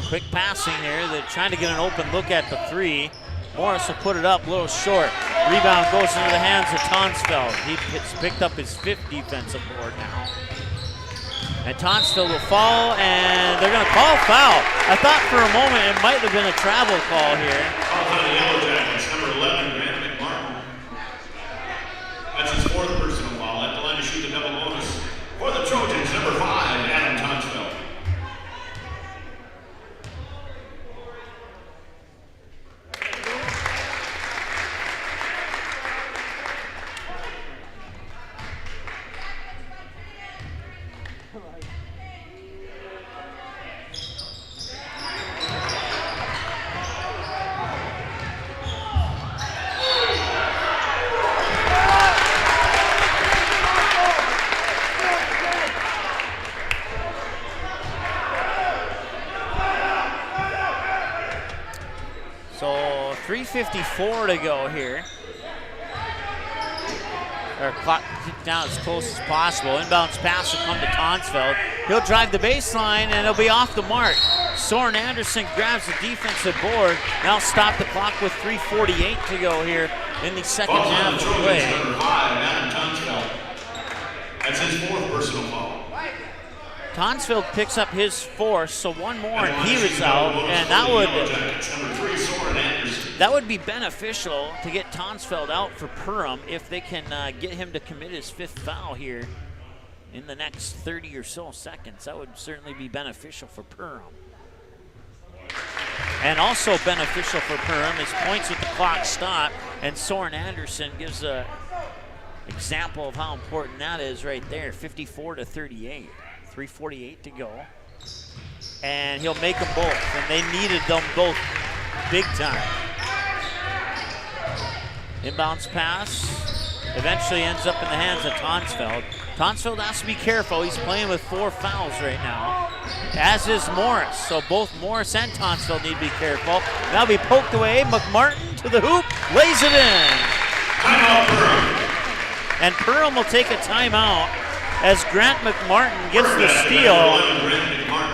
Quick passing here. They're trying to get an open look at the 3. Morris will put it up a little short. Rebound goes into the hands of Tonsfeld. He picked up his 5th defensive board now. And Tonsfeld will fall, and they're going to call foul. I thought for a moment it might have been a travel call here. The Yellow Jackets, number 11, Grant McMartin. That's his 4th personal foul. At the line to shoot the double bonus for the Trojans, number 5, Adam Tonsfeld. So 3:54 to go here. Or clock down as close as possible. Inbounds pass will come to Tonsfeld. He'll drive the baseline, and it'll be off the mark. Soren Anderson grabs the defensive board. Now stop the clock with 3:48 to go here in the second half of play. Number 5, Adam Tonsfeld. That's his 4th personal foul. Tonsfeld picks up his 4th, so one more and he was out, and that would be beneficial to get Tonsfeld out for Perham if they can get him to commit his 5th foul here in the next 30 or so seconds. That would certainly be beneficial for Perham. And also beneficial for Perham is points with the clock stop, and Soren Anderson gives a example of how important that is right there. 54-38, 3:48 to go. And he'll make them both, and they needed them both big time. Inbounds pass eventually ends up in the hands of Tonsfeld. Tonsfeld has to be careful. He's playing with 4 fouls right now, as is Morris. So both Morris and Tonsfeld need to be careful. That'll be poked away. McMartin to the hoop, lays it in. Timeout, Perham. And Perham will take a timeout as Grant McMartin gets the steal,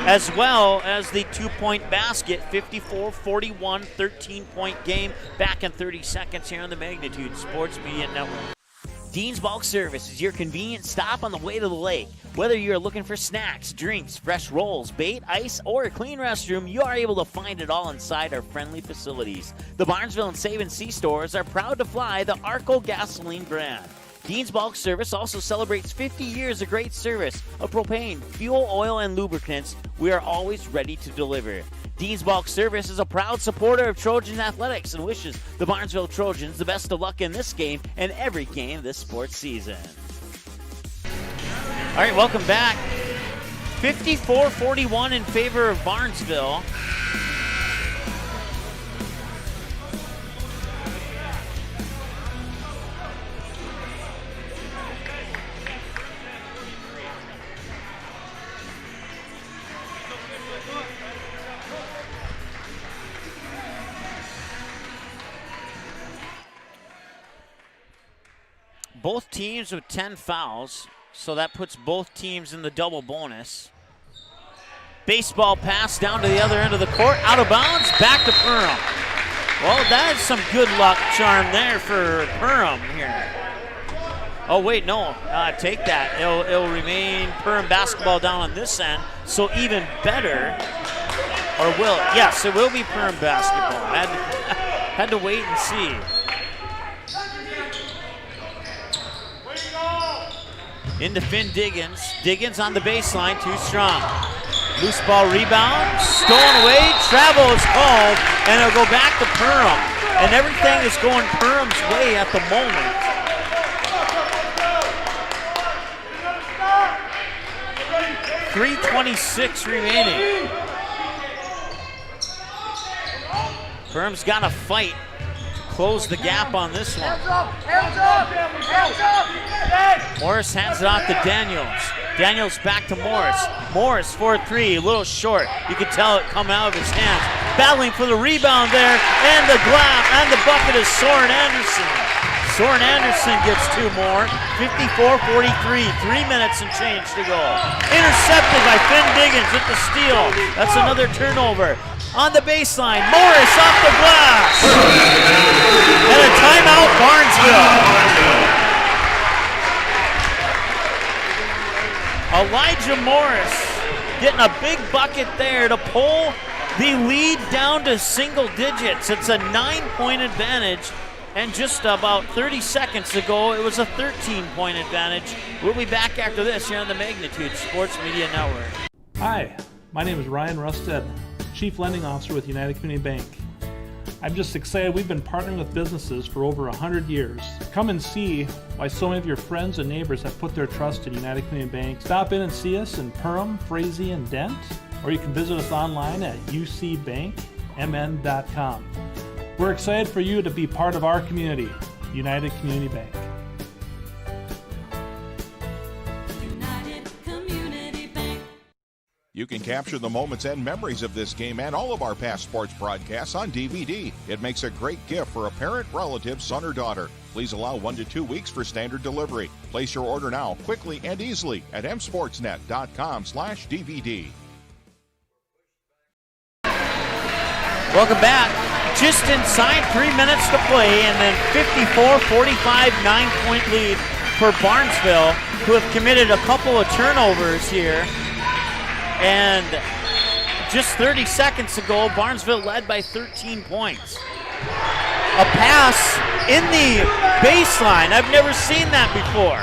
as well as the 2-point basket. 54-41, 13-point game. Back in 30 seconds here on the Magnitude Sports Media Network. Dean's Bulk Service is your convenient stop on the way to the lake. Whether you're looking for snacks, drinks, fresh rolls, bait, ice, or a clean restroom, you are able to find it all inside our friendly facilities. The Barnesville and Save & See stores are proud to fly the Arco gasoline brand. Dean's Bulk Service also celebrates 50 years of great service of propane, fuel, oil, and lubricants. We are always ready to deliver. Dean's Bulk Service is a proud supporter of Trojan Athletics and wishes the Barnesville Trojans the best of luck in this game and every game this sports season. All right, welcome back. 54-41 in favor of Barnesville. Both teams with 10 fouls, so that puts both teams in the double bonus. Baseball pass down to the other end of the court, out of bounds, back to Perham. Well, that is some good luck charm there for Perham here. Oh, wait, no, take that. It'll remain Perham basketball down on this end, so even better, or will, yes, it will be Perham basketball. Had to wait and see. Into Finn Diggins. Diggins on the baseline, too strong. Loose ball rebound, stolen away, travel is called, and it'll go back to Perham. And everything is going Perham's way at the moment. .326 remaining. Perham's got to fight to close the gap on this one. Morris hands it off to Daniels. Daniels back to Morris. Morris for 3, a little short. You can tell it coming out of his hands. Battling for the rebound there, and the bucket is Soren Anderson. Soren Anderson gets 2 more. 54-43, 3 minutes and change to go. Intercepted by Finn Diggins with the steal. That's another turnover. On the baseline, Morris off the glass. And a timeout, Barnesville. Elijah Morris getting a big bucket there to pull the lead down to single digits. It's a 9-point advantage, and just about 30 seconds ago, it was a 13-point advantage. We'll be back after this here on the Magnitude Sports Media Network. Hi, my name is Ryan Rusted, Chief Lending Officer with United Community Bank. I'm just excited. We've been partnering with businesses for over 100 years. Come and see why so many of your friends and neighbors have put their trust in United Community Bank. Stop in and see us in Perham, Frazee, and Dent, or you can visit us online at ucbankmn.com. We're excited for you to be part of our community, United Community Bank. You can capture the moments and memories of this game and all of our past sports broadcasts on DVD. It makes a great gift for a parent, relative, son, or daughter. Please allow 1 to 2 weeks for standard delivery. Place your order now, quickly and easily at msportsnet.com/DVD. Welcome back. Just inside 3 minutes to play, and then 54-45, 9-point lead for Barnesville, who have committed a couple of turnovers here. And just 30 seconds ago, Barnesville led by 13 points. A pass in the baseline. I've never seen that before.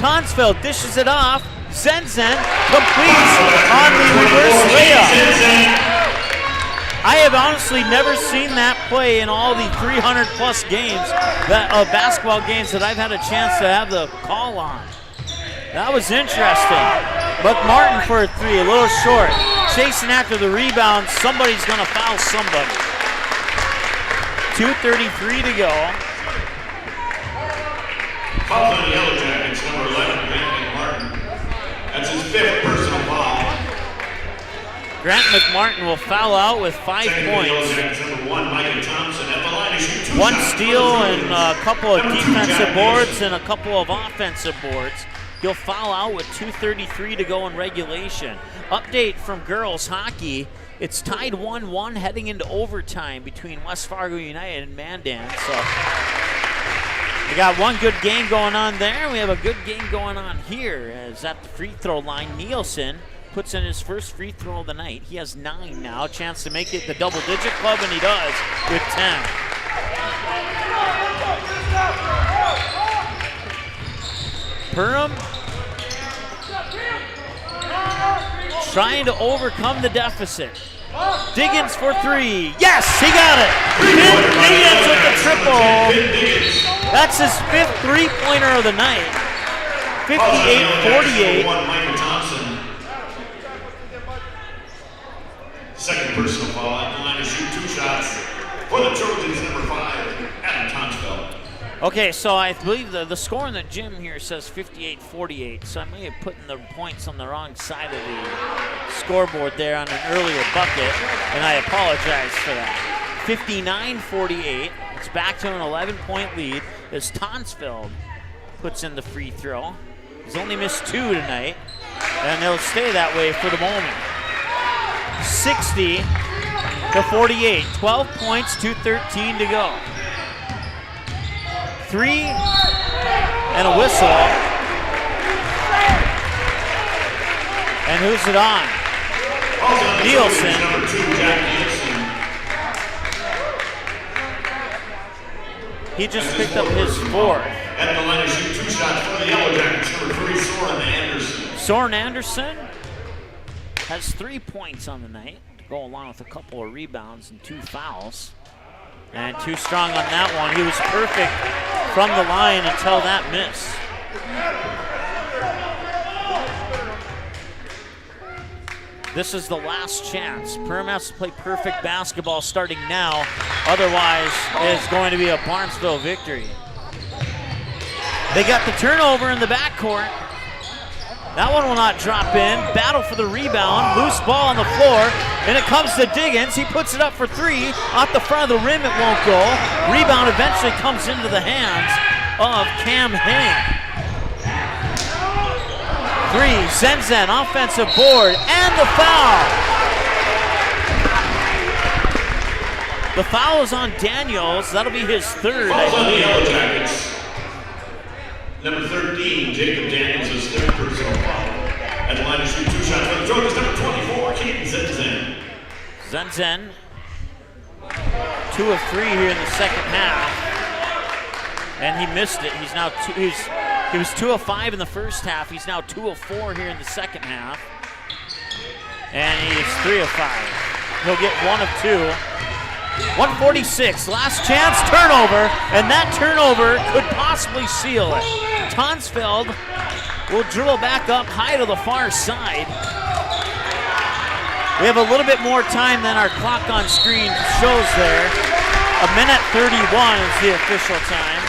Tonsfeld dishes it off. Zenzen completes on the reverse layup. I have honestly never seen that play in all the 300-plus games, basketball games that I've had a chance to have the call on. That was interesting. McMartin for a three, a little short. Chasing after the rebound, somebody's going to foul somebody. 2:33 to go. Foul on the Yellow Jackets, number 11, Grant McMartin. That's his 5th personal foul. Grant McMartin will foul out with 5 points. Number 1, Micah Thompson at the line to shoot 2 One shots. steal and a couple of defensive boards and a couple of offensive boards. He'll foul out with 2:33 to go in regulation. Update from girls hockey. It's tied 1-1 heading into overtime between West Fargo United and Mandan. So we got one good game going on there. We have a good game going on here. As at the free throw line, Nielsen puts in his first free throw of the night. He has 9 now. Chance to make it the double-digit club, and he does with 10. Perham trying to overcome the deficit. Diggins for 3. Yes, he got it. Diggins with the triple. That's his 5th three-pointer of the night. 58-48. Micah Thompson. Second personal foul at the line to shoot 2 shots for the Trojans, number 5, Adam Tonsfeld. Okay, so I believe the score in the gym here says 58-48, so I may have put the points on the wrong side of the scoreboard there on an earlier bucket, and I apologize for that. 59-48, it's back to an 11-point lead as Tonsfeld puts in the free throw. He's only missed 2 tonight, and they'll stay that way for the moment. 60-48, 12 points, 2:13 to go. 3 and a whistle. And who's it on? Nielsen. Number 2, Jack Nielsen. He just picked up his 4th. At the line to shoot 2 shots for the Yellow Jackets, number 3, Soren Anderson. Soren Anderson has 3 points on the night to go along with a couple of rebounds and 2 fouls. And too strong on that one. He was perfect from the line until that miss. This is the last chance. Perham has to play perfect basketball starting now. Otherwise, it's going to be a Barnesville victory. They got the turnover in the backcourt. That one will not drop in. Battle for the rebound. Loose ball on the floor. And it comes to Diggins. He puts it up for 3. Off the front of the rim, it won't go. Rebound eventually comes into the hands of Cam Hing. 3. Zenzen, offensive board, and the foul. The foul is on Daniels. That'll be his 3rd, I Fouls on the believe. Yellow Jackets. Number 13, Jacob Daniels, his 3rd personal foul. At the line to shoot 2 shots for the Trojans, number 24, Keaton Zenzen. Zenzen, 2 of 3 here in the second half, and he missed it. He's now he was 2 of 5 in the first half. He's now 2 of 4 here in the second half, and he's 3 of 5. He'll get 1 of 2. 146, last chance, turnover, and that turnover could possibly seal it. Tonsfeld will dribble back up high to the far side. We have a little bit more time than our clock on screen shows there. 1:31 is the official time.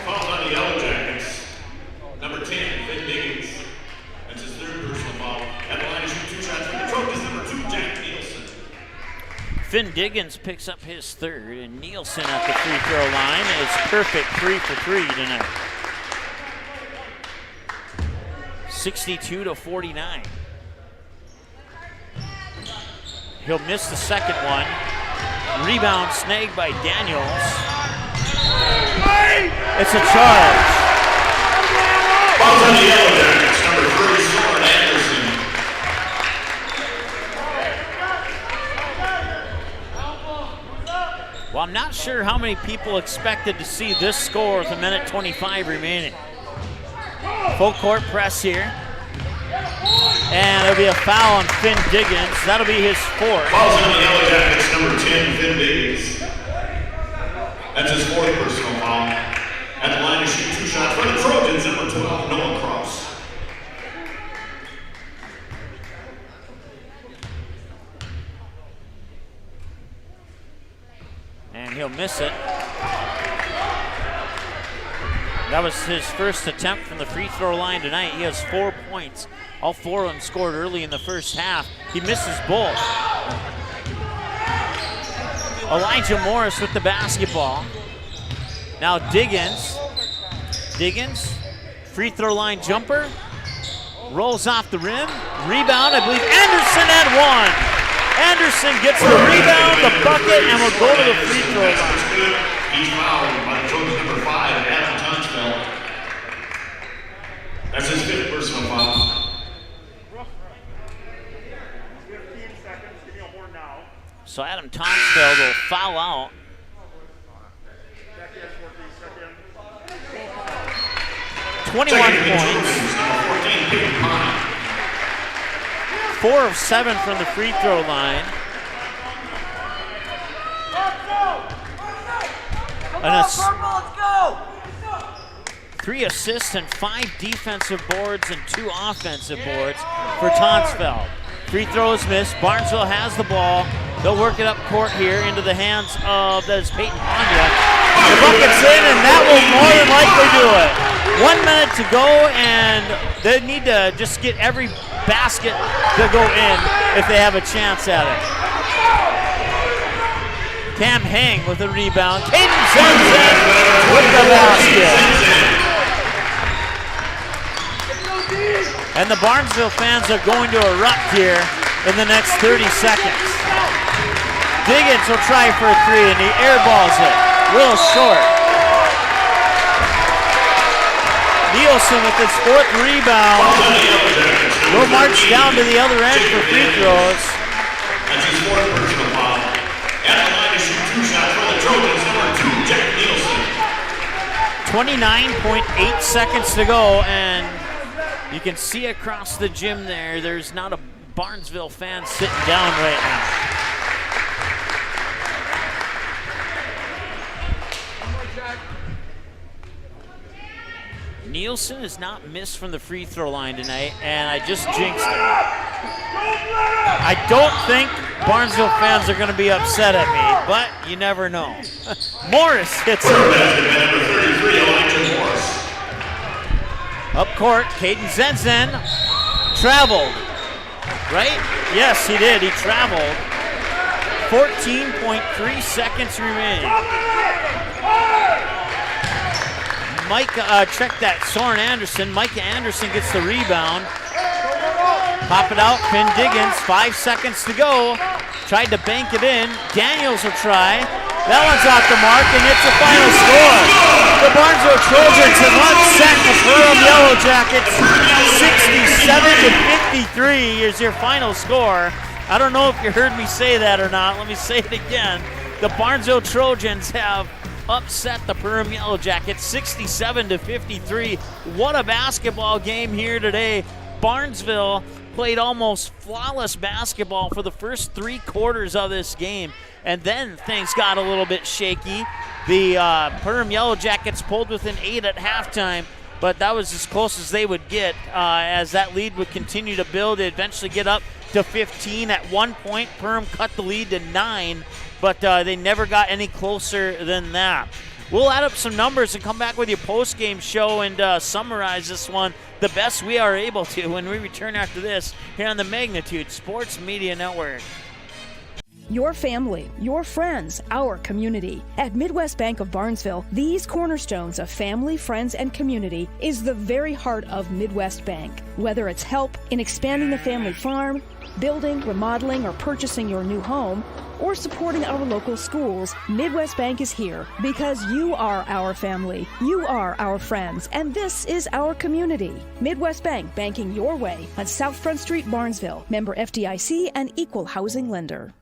Fouls on the Yellow Jackets. Number 10, Finn Diggins. That's his 3rd personal foul. At the line to shoot 2 shots for the Trojans, number 2, Jack Nielsen. Finn Diggins picks up his 3rd, and Nielsen at the free throw line is perfect 3 for 3 tonight. 62-49. He'll miss the second one. Rebound snagged by Daniels. It's a charge. Fouls on the Yellow Jackets, number 3, Soren Anderson. Well, I'm not sure how many people expected to see this score with 1:25 remaining. Full court press here. And there'll be a foul on Finn Diggins. That'll be his fourth. Fouls on the Yellow Jackets, number 10, Finn Diggins. That's his fourth personal foul. At the line to shoot 2 shots for the Trojans, number 12, Noah Cross. And he'll miss it. That was his first attempt from the free throw line tonight. He has 4 points. All 4 of them scored early in the first half. He misses both. Elijah Morris with the basketball. Now Diggins. Diggins, free throw line jumper. Rolls off the rim. Rebound, I believe Anderson had one. Anderson gets the rebound, the bucket, and will go to the free throw line. He's fouled by the Trojans, number 5, Adam Tonsfeld. That's his 5th personal foul. So Adam Tonsfeld will foul out. points. 4 of 7 from the free throw line. And 3 assists and 5 defensive boards and 2 offensive boards for Tonsfeld. Free throw is missed. Barnesville has the ball. They'll work it up court here into the hands of Peyton Pontiac. The bucket's in, and that will more than likely do it. 1 minute to go, and they need to just get every basket to go in if they have a chance at it. Cam Hang with a rebound. Caden Jensen with the basket. And the Barnesville fans are going to erupt here in the next 30 seconds. Diggins will try for a 3, and he airballs it. A little short. Nielsen with his 4th rebound. Will march down to the other end for free throws. That's his 4th personal foul. At the line to shoot 2 shots for the Trojans, number 2, Jack Nielsen. 29.8 seconds to go, and you can see across the gym there's not a Barnesville fan sitting down right now. Nielsen has not missed from the free throw line tonight, and I just jinxed it. I don't think Barnesville fans are going to be upset at me, but you never know. Morris hits it. Up court, Caden Zenzen traveled, right? Yes, he did. He traveled. 14.3 seconds remaining. Check that, Soren Anderson. Micah Anderson gets the rebound. Pop it out, Finn Diggins, 5 seconds to go. Tried to bank it in. Daniels will try. That one's off the mark, and it's the final score. The Barnesville Trojans have upset the Perham Yellow Jackets. 67-53 is your final score. I don't know if you heard me say that or not. Let me say it again. The Barnesville Trojans have upset the Perham Yellow Jackets 67-53. What a basketball game here today. Barnesville played almost flawless basketball for the first 3 quarters of this game, and then things got a little bit shaky. The Perham Yellow Jackets pulled within 8 at halftime, but that was as close as they would get as that lead would continue to build. They eventually get up to 15. At one point, Perham cut the lead to 9, but they never got any closer than that. We'll add up some numbers and come back with your post-game show and summarize this one the best we are able to when we return after this here on the Magnitude Sports Media Network. Your family, your friends, our community. At Midwest Bank of Barnesville, these cornerstones of family, friends, and community is the very heart of Midwest Bank. Whether it's help in expanding the family farm, building, remodeling, or purchasing your new home, or supporting our local schools, Midwest Bank is here because you are our family, you are our friends, and this is our community. Midwest Bank, banking your way on South Front Street, Barnesville. Member FDIC and equal housing lender.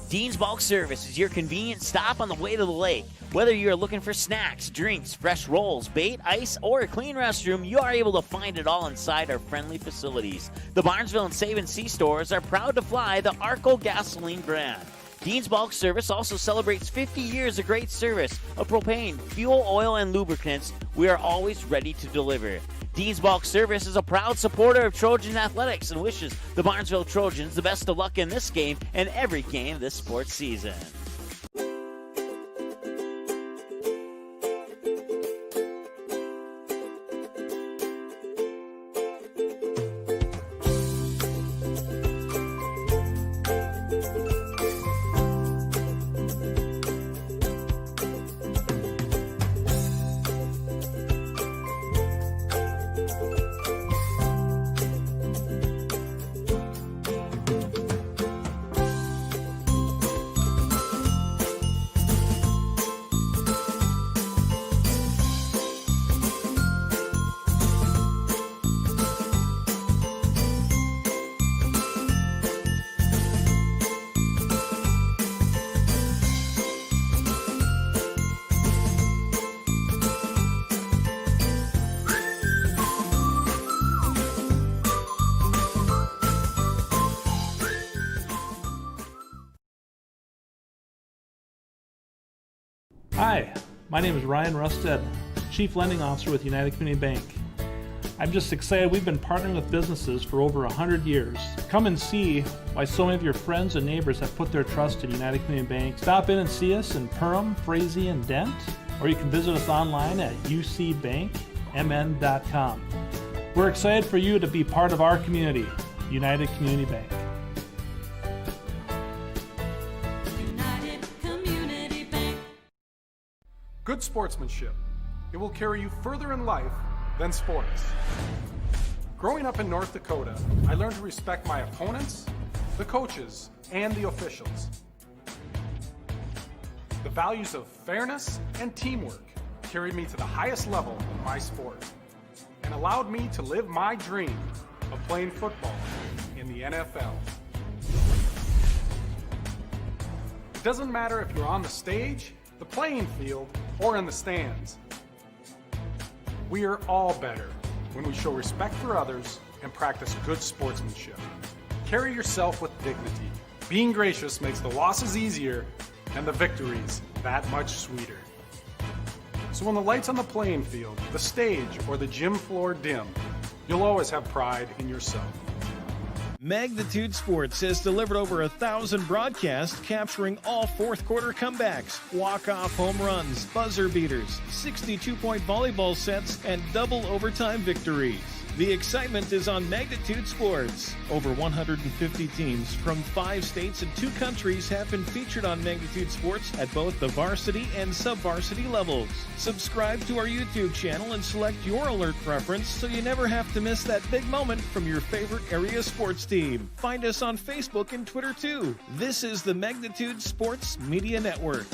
Dean's Bulk Service is your convenient stop on the way to the lake. Whether you are looking for snacks, drinks, fresh rolls, bait, ice, or a clean restroom, you are able to find it all inside our friendly facilities. The Barnesville and Save & See stores are proud to fly the Arco gasoline brand. Dean's Bulk Service also celebrates 50 years of great service of propane, fuel, oil, and lubricants. We are always ready to deliver. Dean's Bulk Service is a proud supporter of Trojan athletics and wishes the Barnesville Trojans the best of luck in this game and every game this sports season. Hi, my name is Ryan Rusted, Chief Lending Officer with United Community Bank. I'm just excited we've been partnering with businesses for over 100 years. Come and see why so many of your friends and neighbors have put their trust in United Community Bank. Stop in and see us in Perham, Frazee, and Dent, or you can visit us online at ucbankmn.com. We're excited for you to be part of our community, United Community Bank. Good sportsmanship. It will carry you further in life than sports. Growing up in North Dakota, I learned to respect my opponents, the coaches, and the officials. The values of fairness and teamwork carried me to the highest level in my sport and allowed me to live my dream of playing football in the NFL. It doesn't matter if you're on the stage, the playing field, or in the stands. We are all better when we show respect for others and practice good sportsmanship. Carry yourself with dignity. Being gracious makes the losses easier and the victories that much sweeter. So when the lights on the playing field, the stage, or the gym floor dim, you'll always have pride in yourself. Magnitude Sports has delivered over 1,000 broadcasts capturing all fourth quarter comebacks, walk-off home runs, buzzer beaters, 62-point volleyball sets, and double overtime victories. The excitement is on Magnitude Sports. Over 150 teams from 5 states and 2 countries have been featured on Magnitude Sports at both the varsity and sub-varsity levels. Subscribe to our YouTube channel and select your alert preference so you never have to miss that big moment from your favorite area sports team. Find us on Facebook and Twitter too. This is the Magnitude Sports Media Network.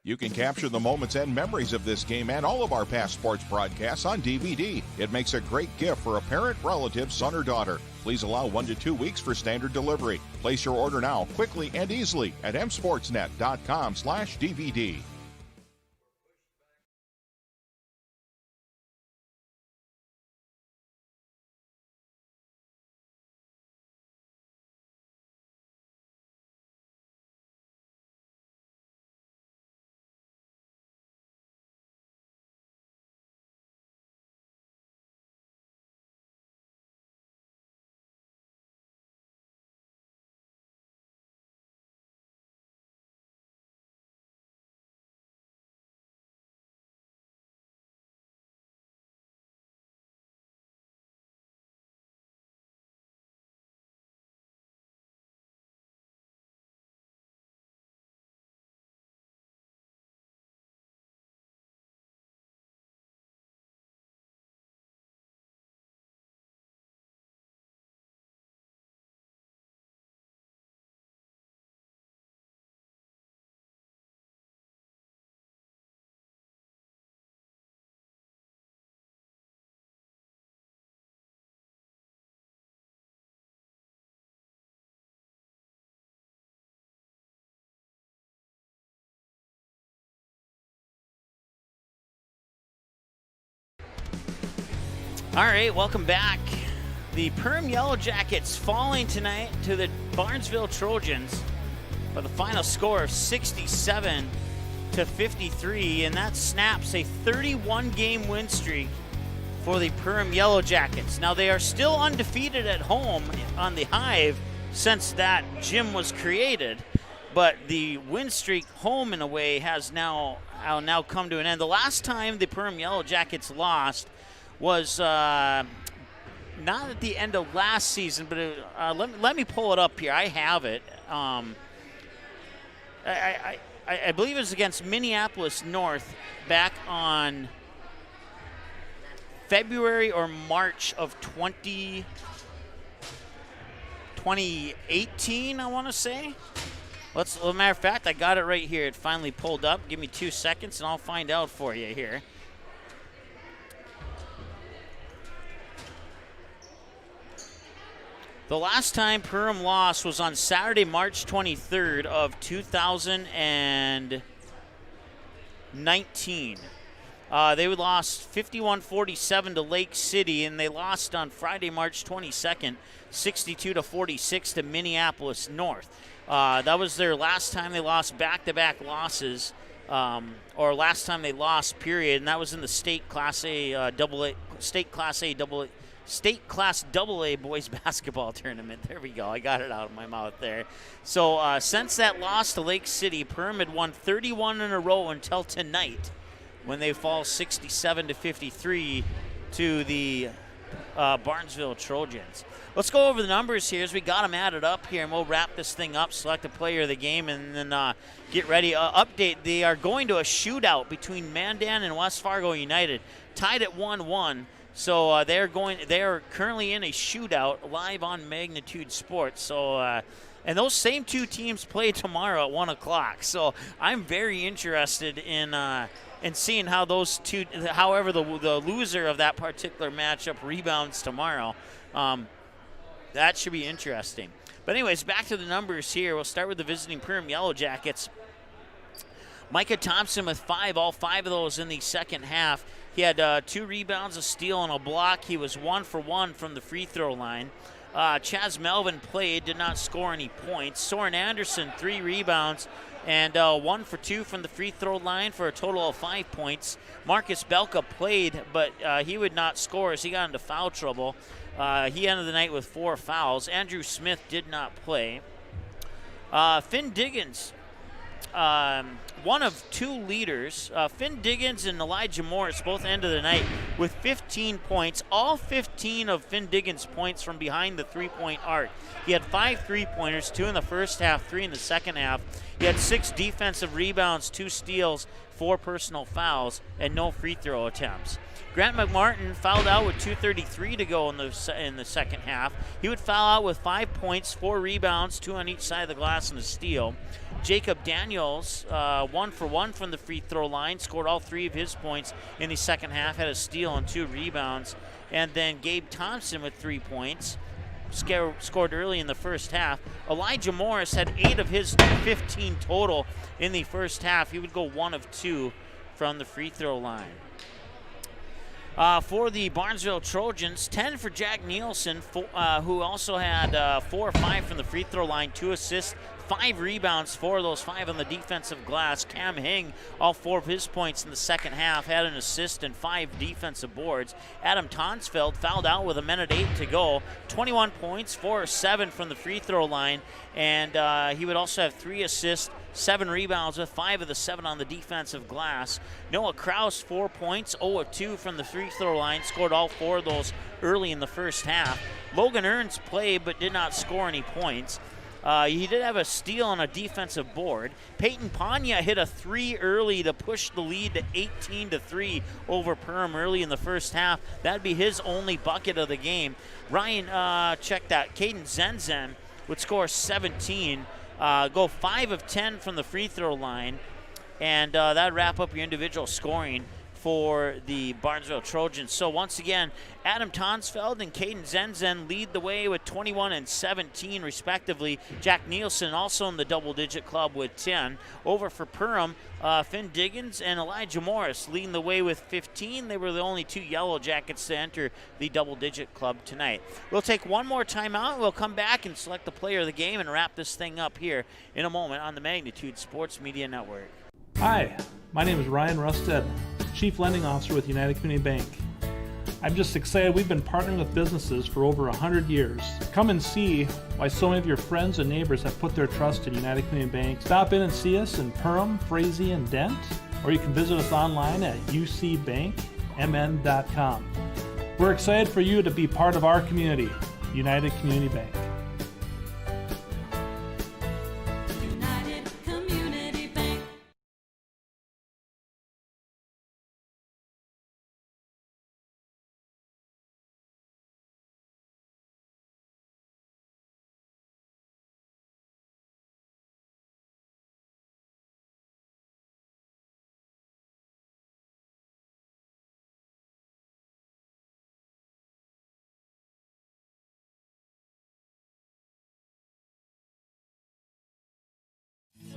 You can capture the moments and memories of this game and all of our past sports broadcasts on DVD. It makes a great gift for a parent, relative, son, or daughter. Please allow 1 to 2 weeks for standard delivery. Place your order now, quickly and easily at msportsnet.com/DVD. All right, welcome back. The Perham Yellow Jackets falling tonight to the Barnesville Trojans by the final score of 67-53, and that snaps a 31-game win streak for the Perham Yellow Jackets. Now, they are still undefeated at home on the Hive since that gym was created, but the win streak home and away has now come to an end. The last time the Perham Yellow Jackets lost was not at the end of last season, but let me pull it up here. I have it. I believe it was against Minneapolis North back on February or March of 2018, I want to say. As a matter of fact, I got it right here. It finally pulled up. Give me 2 seconds, and I'll find out for you here. The last time Perham lost was on Saturday, March 23rd of 2019. They lost 51-47 to Lake City, and they lost on Friday, March 22nd, 62-46 to Minneapolis North. That was their last time they lost, back-to-back losses, or last time they lost, period, and that was in the State Class AA boys basketball tournament. There we go. I got it out of my mouth there. So since that loss to Lake City, Perham had won 31 in a row until tonight, when they fall 67-53 to the Barnesville Trojans. Let's go over the numbers here as we got them added up here, and we'll wrap this thing up, select a player of the game, and then get ready. Update, they are going to a shootout between Mandan and West Fargo United, tied at 1-1. So they are currently in a shootout live on Magnitude Sports. So and those same two teams play tomorrow at 1 o'clock. So I'm very interested in seeing how those two, however the loser of that particular matchup rebounds tomorrow. That should be interesting. But anyways, back to the numbers here. We'll start with the visiting Perham Yellow Jackets. Micah Thompson with 5, all 5 of those in the second half. He had 2 rebounds, a steal, and a block. He was 1 for 1 from the free throw line. Chaz Melvin played, did not score any points. Soren Anderson, 3 rebounds, and 1 for 2 from the free throw line for a total of 5 points. Marcus Belka played, but he would not score as he got into foul trouble. He ended the night with 4 fouls. Andrew Smith did not play. Finn Diggins, one of 2 leaders. Finn Diggins and Elijah Morris both ended the night with 15 points. All 15 of Finn Diggins' points from behind the three-point arc. He had 5 three-pointers, 2 in the first half, 3 in the second half. He had 6 defensive rebounds, 2 steals, 4 personal fouls, and no free throw attempts. Grant McMartin fouled out with 2:33 to go in the second half. He would foul out with 5 points, 4 rebounds, 2 on each side of the glass, and a steal. Jacob Daniels, 1 for 1 from the free throw line, scored all 3 of his points in the second half, had a steal and 2 rebounds. And then Gabe Thompson with 3 points, scored early in the first half. Elijah Morris had 8 of his 15 total in the first half. He would go 1 of 2 from the free throw line. For the Barnesville Trojans, 10 for Jack Nielsen, who also had 4 or 5 from the free throw line, 2 assists, 5 rebounds, 4 of those 5 on the defensive glass. Cam Hing, all 4 of his points in the second half, had an assist and 5 defensive boards. Adam Tonsfeld fouled out with 1:08 to go, 21 points, 4 or 7 from the free throw line, and he would also have 3 assists, 7 rebounds with 5 of the 7 on the defensive glass. Noah Kraus, 4 points, 0 of 2 from the free throw line, scored all 4 of those early in the first half. Logan Earns played but did not score any points. He did have a steal on a defensive board. Peyton Panya hit a 3 early to push the lead to 18-3 over Perham early in the first half. That'd be his only bucket of the game. Ryan, check that. Caden Zenzen would score 17, go 5 of 10 from the free throw line, and that'd wrap up your individual scoring for the Barnesville Trojans. So once again, Adam Tonsfeld and Caden Zenzen lead the way with 21 and 17 respectively. Jack Nielsen also in the double-digit club with 10. Over for Perham, Finn Diggins and Elijah Morris leading the way with 15. They were the only two Yellow Jackets to enter the double-digit club tonight. We'll take one more timeout. We'll come back and select the player of the game and wrap this thing up here in a moment on the Magnitude Sports Media Network. Hi, my name is Ryan Rusted, Chief Lending Officer with United Community Bank. I'm just excited we've been partnering with businesses for over 100 years. Come and see why so many of your friends and neighbors have put their trust in United Community Bank. Stop in and see us in Perham, Frazee, and Dent, or you can visit us online at ucbankmn.com. We're excited for you to be part of our community, United Community Bank. United Community Bank.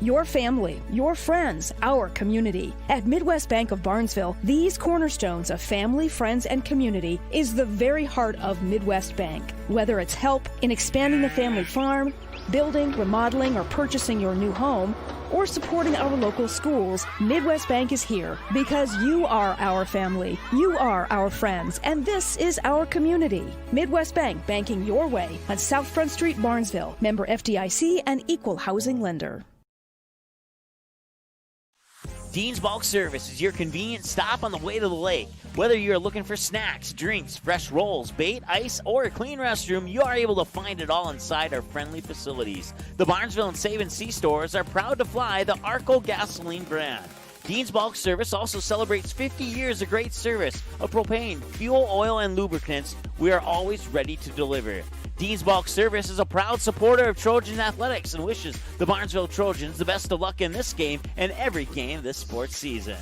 Your family, your friends, our community. At Midwest Bank of Barnesville, these cornerstones of family, friends, and community is the very heart of Midwest Bank. Whether it's help in expanding the family farm, building, remodeling, or purchasing your new home, or supporting our local schools, Midwest Bank is here because you are our family, you are our friends, and this is our community. Midwest Bank, banking your way on South Front Street, Barnesville. Member FDIC and equal housing lender. Dean's Bulk Service is your convenient stop on the way to the lake. Whether you're looking for snacks, drinks, fresh rolls, bait, ice, or a clean restroom, you are able to find it all inside our friendly facilities. The Barnesville and Save & See stores are proud to fly the Arco gasoline brand. Dean's Bulk Service also celebrates 50 years of great service of propane, fuel, oil, and lubricants. We are always ready to deliver. Dean's Bulk Service is a proud supporter of Trojan athletics and wishes the Barnesville Trojans the best of luck in this game and every game this sports season.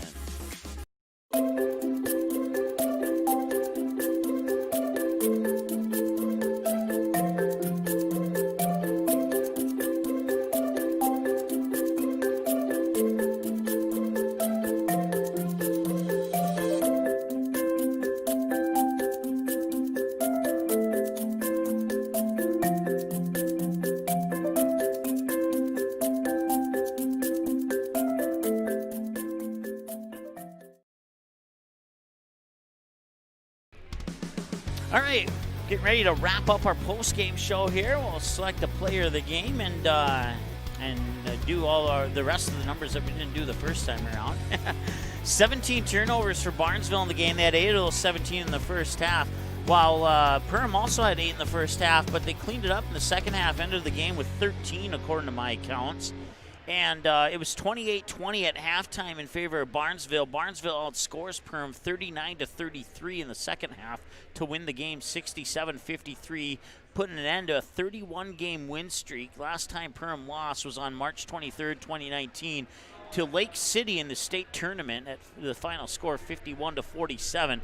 All right, getting ready to wrap up our post-game show here. We'll select the player of the game and do all the rest of the numbers that we didn't do the first time around. 17 turnovers for Barnesville in the game. They had 8 of those 17 in the first half, while Perham also had 8 in the first half, but they cleaned it up in the second half, ended the game with 13 according to my accounts. And it was 28-20 at halftime in favor of Barnesville. Barnesville outscores Perham 39-33 in the second half to win the game 67-53, putting an end to a 31-game win streak. Last time Perham lost was on March 23rd, 2019, to Lake City in the state tournament at the final score 51-47.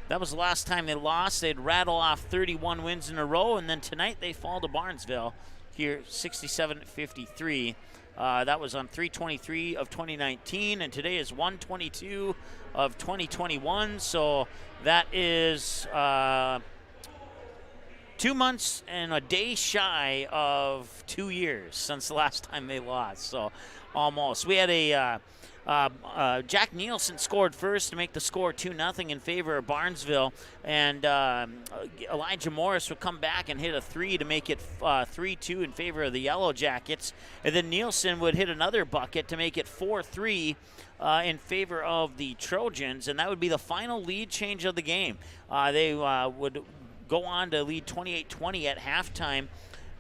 That was the last time they lost. They'd rattle off 31 wins in a row, and then tonight they fall to Barnesville here 67-53. That was on 3/23 of 2019, and today is 1/22 of 2021. So that is 2 months and a day shy of 2 years since the last time they lost. So almost. We had a Jack Nielsen scored first to make the score 2-0 in favor of Barnesville, and Elijah Morris would come back and hit a 3 to make it 3-2 in favor of the Yellow Jackets, and then Nielsen would hit another bucket to make it 4-3 in favor of the Trojans, and that would be the final lead change of the game. They would go on to lead 28-20 at halftime,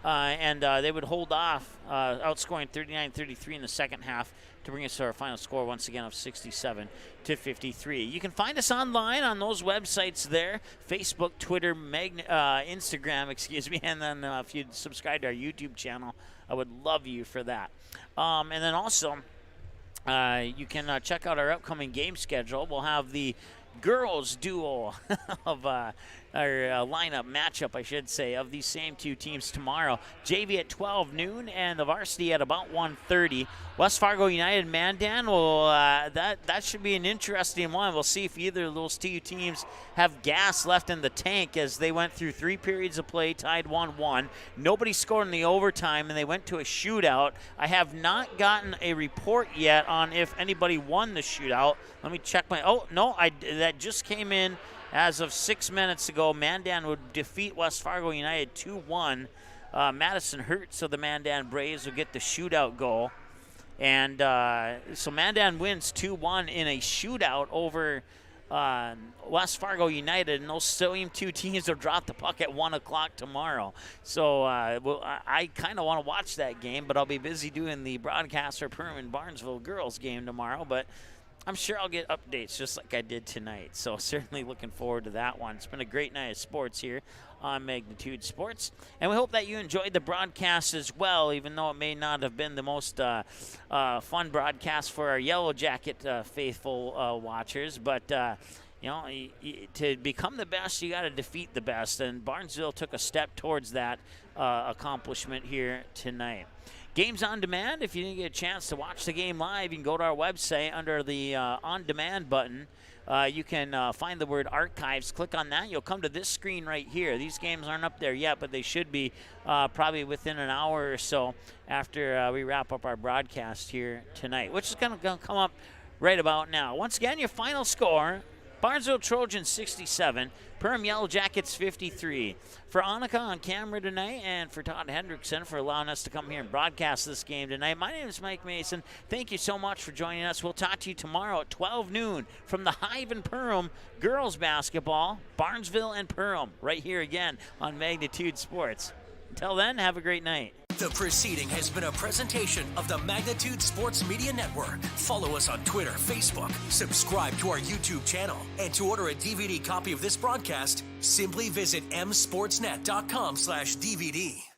and they would hold off, outscoring 39-33 in the second half to bring us to our final score once again of 67-53. You can find us online on those websites there, Facebook, Twitter, Instagram, and then if you'd subscribe to our YouTube channel, I would love you for that. And then also, you can check out our upcoming game schedule. We'll have the girls duel of our lineup matchup, I should say, of these same two teams tomorrow. JV at 12 noon and the varsity at about 1:30. West Fargo United Mandan, well, that should be an interesting one. We'll see if either of those two teams have gas left in the tank, as they went through 3 periods of play, tied 1-1. Nobody scored in the overtime, and they went to a shootout. I have not gotten a report yet on if anybody won the shootout. Let me check my, oh, no, that just came in as of 6 minutes ago. Mandan would defeat West Fargo United 2-1. Madison Hertz of the Mandan Braves will get the shootout goal. And so Mandan wins 2-1 in a shootout over West Fargo United, and those same two teams will drop the puck at 1 o'clock tomorrow. So I kind of want to watch that game, but I'll be busy doing the broadcast for Perham and Barnesville girls game tomorrow. But I'm sure I'll get updates just like I did tonight. So certainly looking forward to that one. It's been a great night of sports here on Magnitude Sports. And we hope that you enjoyed the broadcast as well, even though it may not have been the most fun broadcast for our Yellow Jacket faithful watchers. But, you know, to become the best, you got to defeat the best. And Barnesville took a step towards that accomplishment here tonight. Games on demand. If you didn't get a chance to watch the game live, you can go to our website under the on demand button. You can find the word archives. Click on that. You'll come to this screen right here. These games aren't up there yet, but they should be probably within an hour or so after we wrap up our broadcast here tonight, which is going to come up right about now. Once again, your final score: Barnesville Trojans 67, Perham Yellow Jackets 53. For Annika on camera tonight, and for Todd Hendrickson for allowing us to come here and broadcast this game tonight, my name is Mike Mason. Thank you so much for joining us. We'll talk to you tomorrow at 12 noon from the Hive in Perham, girls basketball, Barnesville and Perham, right here again on Magnitude Sports. Until then, have a great night. The proceeding has been a presentation of the Magnitude Sports Media Network. Follow us on Twitter, Facebook, subscribe to our YouTube channel, and to order a DVD copy of this broadcast, simply visit msportsnet.com/DVD.